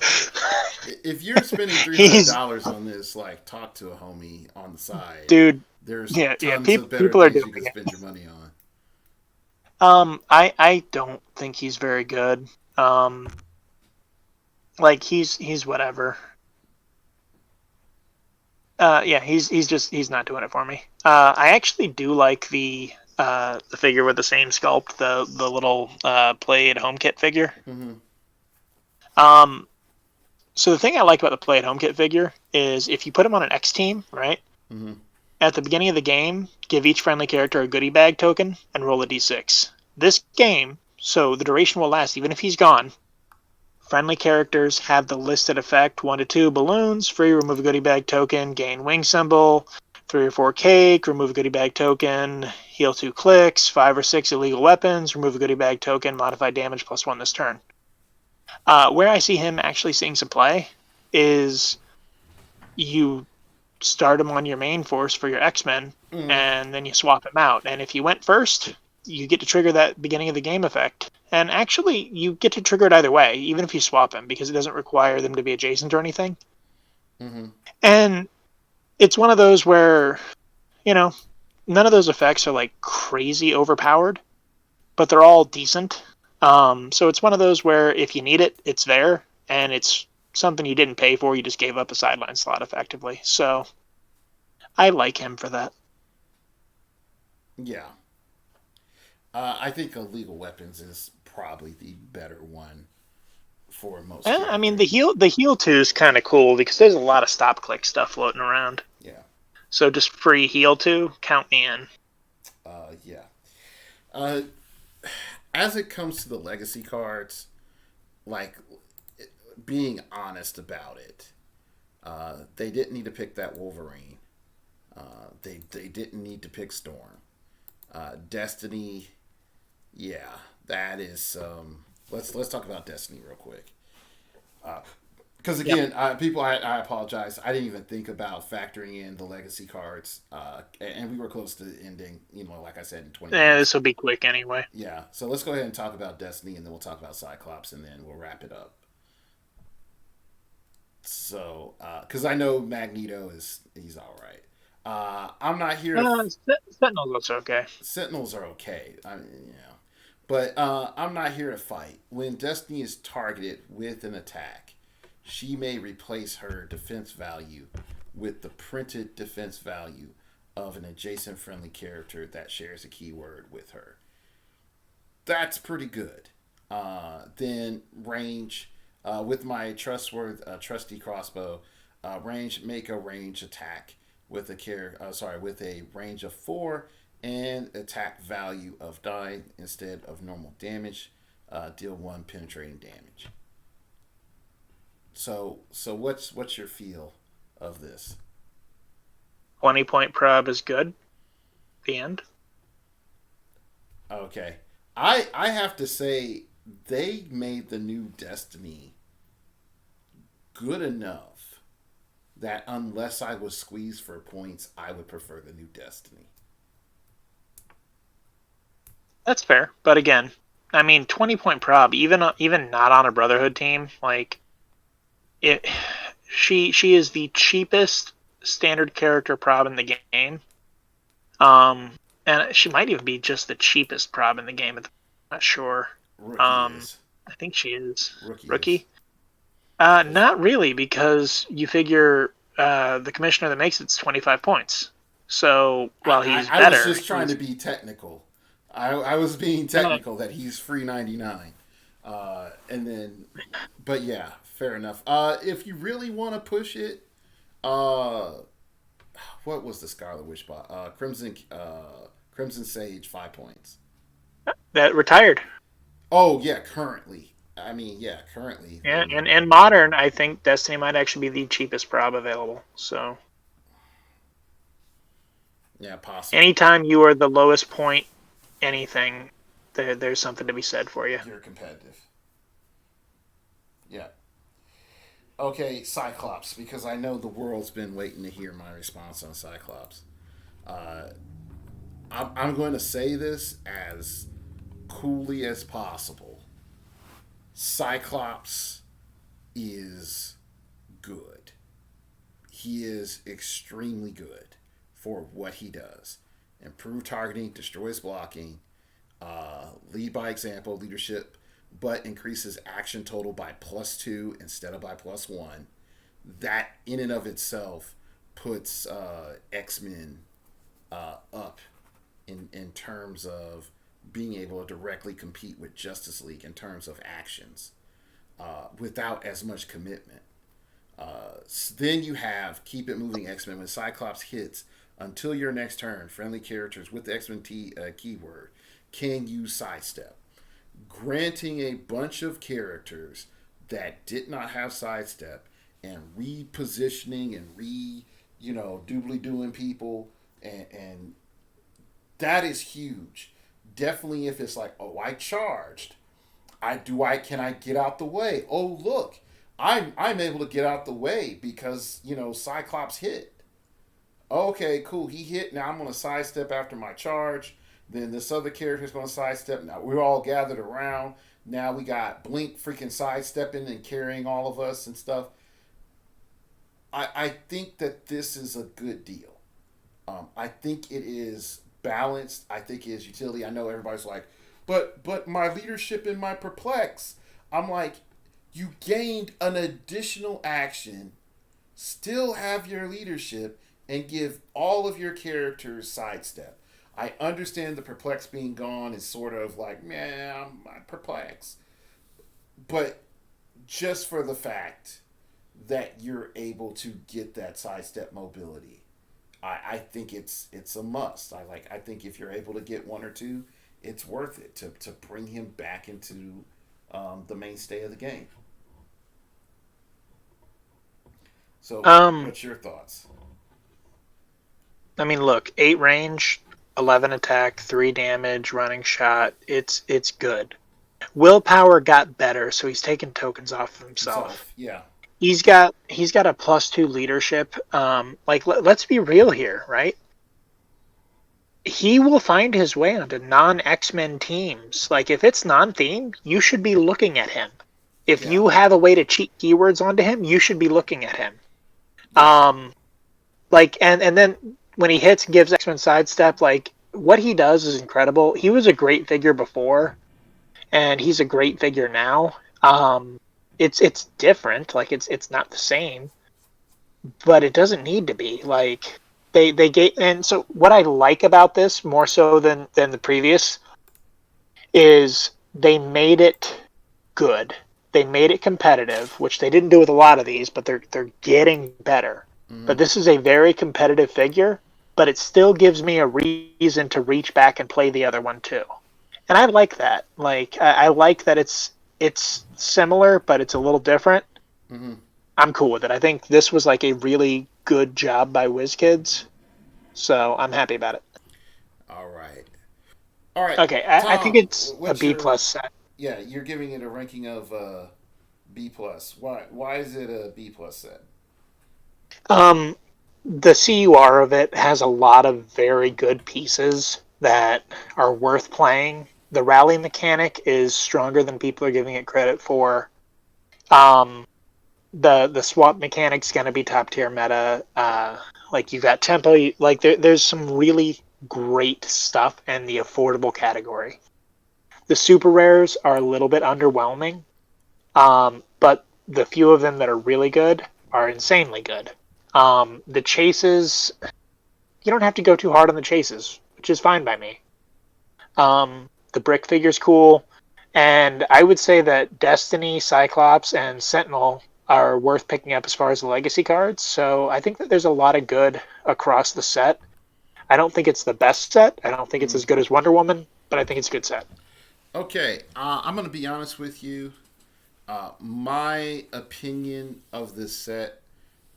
If you're spending $300 on this, like, talk to a homie on the side, dude. There's tons of better people are things doing you can spend your money on. I don't think he's very good. Like, he's whatever. He's not doing it for me. I actually do like the figure with the same sculpt, the little Play at Home kit figure. Mm-hmm. So the thing I like about the Play at Home kit figure is if you put him on an X team, right? Mm-hmm. At the beginning of the game, give each friendly character a goodie bag token and roll a d6. This game, so the duration will last even if he's gone, Friendly characters have the listed effect 1 to 2 balloons, free, remove a goodie bag token, gain wing symbol, 3 or 4 cake, remove a goodie bag token, heal 2 clicks, 5 or 6 illegal weapons, remove a goodie bag token, modify damage +1 this turn. Where I see him actually seeing some play is you start him on your main force for your X-Men, and then you swap him out. And if you went first, you get to trigger that beginning of the game effect. And actually, you get to trigger it either way, even if you swap him, because it doesn't require them to be adjacent or anything. Mm-hmm. And it's one of those where, none of those effects are like crazy overpowered, but they're all decent. So it's one of those where if you need it, it's there, and it's something you didn't pay for. You just gave up a sideline slot effectively. So I like him for that. Yeah. I think illegal weapons is probably the better one for most. I mean, the heal 2 is kind of cool because there's a lot of stop click stuff floating around. Yeah. So just free heal 2, count me in. Yeah. As it comes to the legacy cards, like being honest about it, they didn't need to pick that Wolverine. They didn't need to pick Storm. Destiny, yeah, that is. Let's talk about Destiny real quick. Because again, people, I apologize. I didn't even think about factoring in the legacy cards, and we were close to ending. Like I said, in 20 minutes. This will be quick anyway. Yeah, so let's go ahead and talk about Destiny, and then we'll talk about Cyclops, and then we'll wrap it up. So, because I know Magneto he's all right. I'm not here. Sentinels looks okay. Sentinels are okay. I mean, but I'm not here to fight. When Destiny is targeted with an attack, she may replace her defense value with the printed defense value of an adjacent friendly character that shares a keyword with her. That's pretty good. Then range, with my trusty crossbow, make a range attack with a range of 4 and attack value of 9 instead of normal damage. Deal 1 penetrating damage. So what's your feel of this? 20-point prob is good. The end. Okay. I have to say they made the new Destiny good enough that unless I was squeezed for points, I would prefer the new Destiny. That's fair, but again, I mean, 20-point prob, even not on a Brotherhood team, like it. She is the cheapest standard character prob in the game. And she might even be just the cheapest prob in the game. I'm not sure. Rookie is. I think she is. Rookie? Not really, because you figure the commissioner that makes it's 25 points. So while he's better, I was just trying to be technical. I was being technical that he's free 99. And then, but yeah, fair enough. If you really want to push it, what was the Scarlet Witch bot? Crimson Sage, 5 points. That retired. Oh yeah, currently. I mean, yeah, currently. Yeah, and modern, I think Destiny might actually be the cheapest prob available. So yeah, possibly. Anytime you are the lowest point, anything, there's something to be said for you. You're competitive. Yeah. Okay, Cyclops, because I know the world's been waiting to hear my response on Cyclops. I'm going to say this as coolly as possible. Cyclops is good. He is extremely good for what he does. Improve targeting, destroys blocking, lead by example, leadership, but increases action total by +2 instead of by +1. That in and of itself puts X-Men up in terms of being able to directly compete with Justice League in terms of actions without as much commitment. Then you have Keep It Moving X-Men. When Cyclops hits, until your next turn, friendly characters with the X-Men keyword can use sidestep, granting a bunch of characters that did not have sidestep and repositioning and doobly doing people, and that is huge. Definitely if it's like, oh, I charged. Can I get out the way? Oh, look, I'm able to get out the way because, Cyclops hit. Okay, cool. He hit. Now I'm going to sidestep after my charge. Then this other character's going to sidestep. Now we're all gathered around. Now we got Blink freaking sidestepping and carrying all of us and stuff. I think that this is a good deal. I think it is balanced. I think it is utility. I know everybody's like, but my leadership in my perplex. I'm like, you gained an additional action, still have your leadership, and give all of your characters sidestep. I understand the perplex being gone is sort of like, man, I'm perplexed. But just for the fact that you're able to get that sidestep mobility, I think it's a must. I think if you're able to get one or two, it's worth it to bring him back into the mainstay of the game. So, what's your thoughts? I mean, look, 8 range, 11 attack, 3 damage, running shot. It's good. Willpower got better, so he's taking tokens off of himself. Yeah. He's got a +2 leadership. Let's be real here, right? He will find his way onto non-X-Men teams. Like, if it's non-theme, you should be looking at him. If you have a way to cheat keywords onto him, you should be looking at him. And then when he hits and gives X-Men sidestep, like, what he does is incredible. He was a great figure before, and he's a great figure now. It's different, like it's not the same, but it doesn't need to be. Like they get, and so what I like about this more so than the previous is they made it good. They made it competitive, which they didn't do with a lot of these, but they're getting better. Mm-hmm. But this is a very competitive figure, but it still gives me a reason to reach back and play the other one too. And I like that. Like I like that it's similar, but it's a little different. Mm-hmm. I'm cool with it. I think this was like a really good job by WizKids, so I'm happy about it. All right. Okay, Tom, I think it's a B+ set. Yeah, you're giving it a ranking of B+. Why is it a B+ set? The CUR of it has a lot of very good pieces that are worth playing. The rally mechanic is stronger than people are giving it credit for. The swap mechanic's going to be top tier meta. Like you've got tempo. There's some really great stuff in the affordable category. The super rares are a little bit underwhelming, but the few of them that are really good are insanely good. The chases, you don't have to go too hard on the chases, which is fine by me. The brick figure's cool, and I would say that Destiny, Cyclops, and Sentinel are worth picking up as far as the legacy cards, so I think that there's a lot of good across the set. I don't think it's the best set. I don't think it's as good as Wonder Woman, but I think it's a good set. Okay, I'm going to be honest with you. My opinion of this set,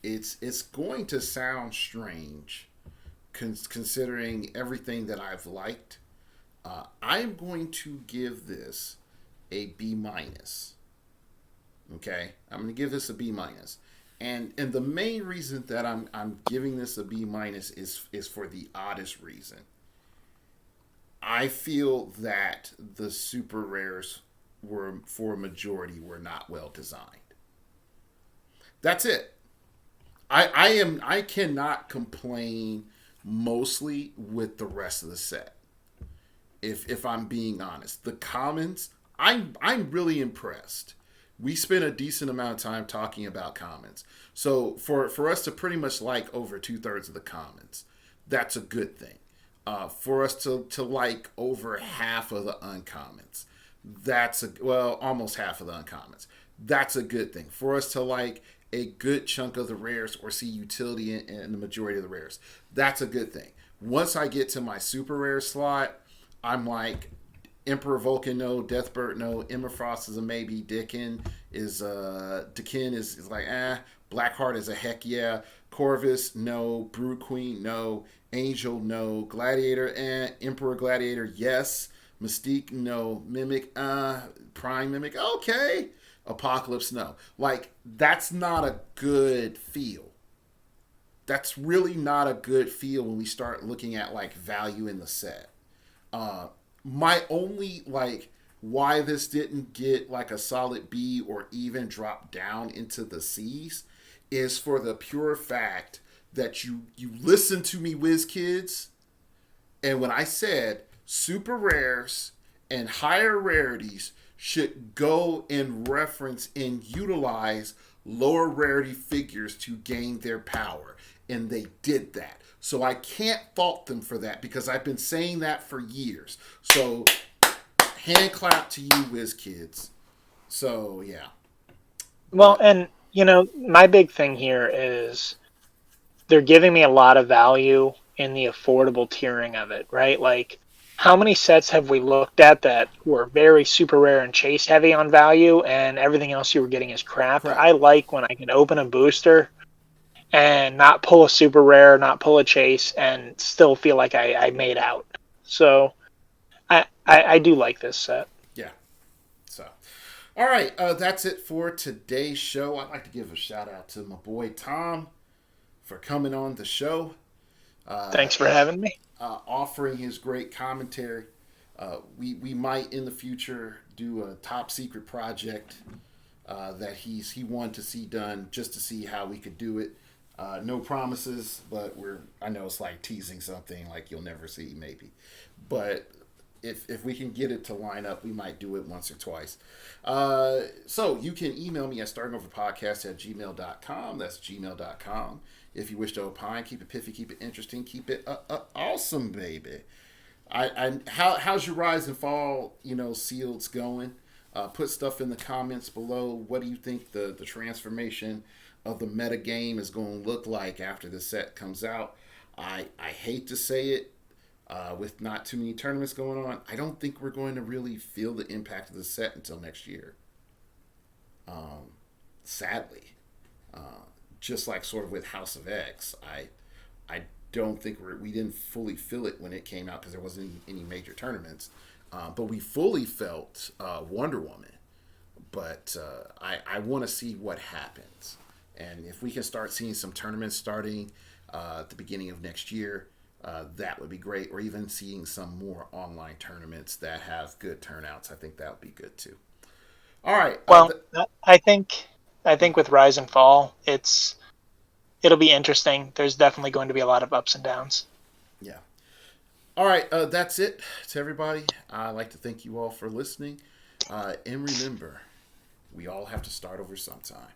it's going to sound strange considering everything that I've liked. I'm going to give this a B-. Okay, I'm going to give this a B-. And the main reason that I'm giving this a B- is for the oddest reason. I feel that the super rares for a majority were not well designed. That's it. I cannot complain mostly with the rest of the set. If I'm being honest, the commons, I'm really impressed. We spent a decent amount of time talking about commons. So for us to pretty much like over 2/3 of the commons, that's a good thing. For us to like over half of the uncommons, almost half of the uncommons. That's a good thing. For us to like a good chunk of the rares or see utility in the majority of the rares, that's a good thing. Once I get to my super rare slot, I'm like, Emperor Vulcan, no. Deathbird, no. Emma Frost is a maybe. Dickin is like Blackheart is a heck yeah. Corvus, no. Brood Queen, no. Angel, no. Gladiator, Emperor Gladiator, yes. Mystique, no. Mimic, Prime Mimic, okay. Apocalypse, no. Like, that's not a good feel. That's really not a good feel when we start looking at like value in the set. My only like why this didn't get like a solid B or even drop down into the C's is for the pure fact that you listen to me, whiz kids, and when I said super rares and higher rarities should go and reference and utilize lower rarity figures to gain their power. And they did that. So I can't fault them for that because I've been saying that for years. So hand clap to you, whiz kids. So yeah. Well, and my big thing here is they're giving me a lot of value in the affordable tiering of it, right? Like, how many sets have we looked at that were very super rare and chase heavy on value, and everything else you were getting is crap? I like when I can open a booster and not pull a super rare, not pull a chase, and still feel like I made out. So I do like this set. Yeah. So, all right, that's it for today's show. I'd like to give a shout out to my boy Tom for coming on the show. Thanks for having me. Offering his great commentary. We might in the future do a top secret project that he wanted to see done just to see how we could do it. No promises, but I know it's like teasing something like you'll never see maybe. But if we can get it to line up, we might do it once or twice. So you can email me at startingoverpodcast@gmail.com. That's gmail.com. If you wish to opine, keep it piffy, keep it interesting, keep it awesome, baby. How's your rise and fall, seals going? Put stuff in the comments below. What do you think the transformation of the meta game is going to look like after the set comes out? I hate to say it, with not too many tournaments going on, I don't think we're going to really feel the impact of the set until next year. Sadly. Just like sort of with House of X, I don't think we didn't fully feel it when it came out because there wasn't any major tournaments. But we fully felt Wonder Woman. But I want to see what happens. And if we can start seeing some tournaments starting at the beginning of next year, that would be great. Or even seeing some more online tournaments that have good turnouts. I think that would be good too. All right. Well, I think with Rise and Fall, it'll be interesting. There's definitely going to be a lot of ups and downs. Yeah. All right. That's it to everybody. I'd like to thank you all for listening. And remember, we all have to start over sometime.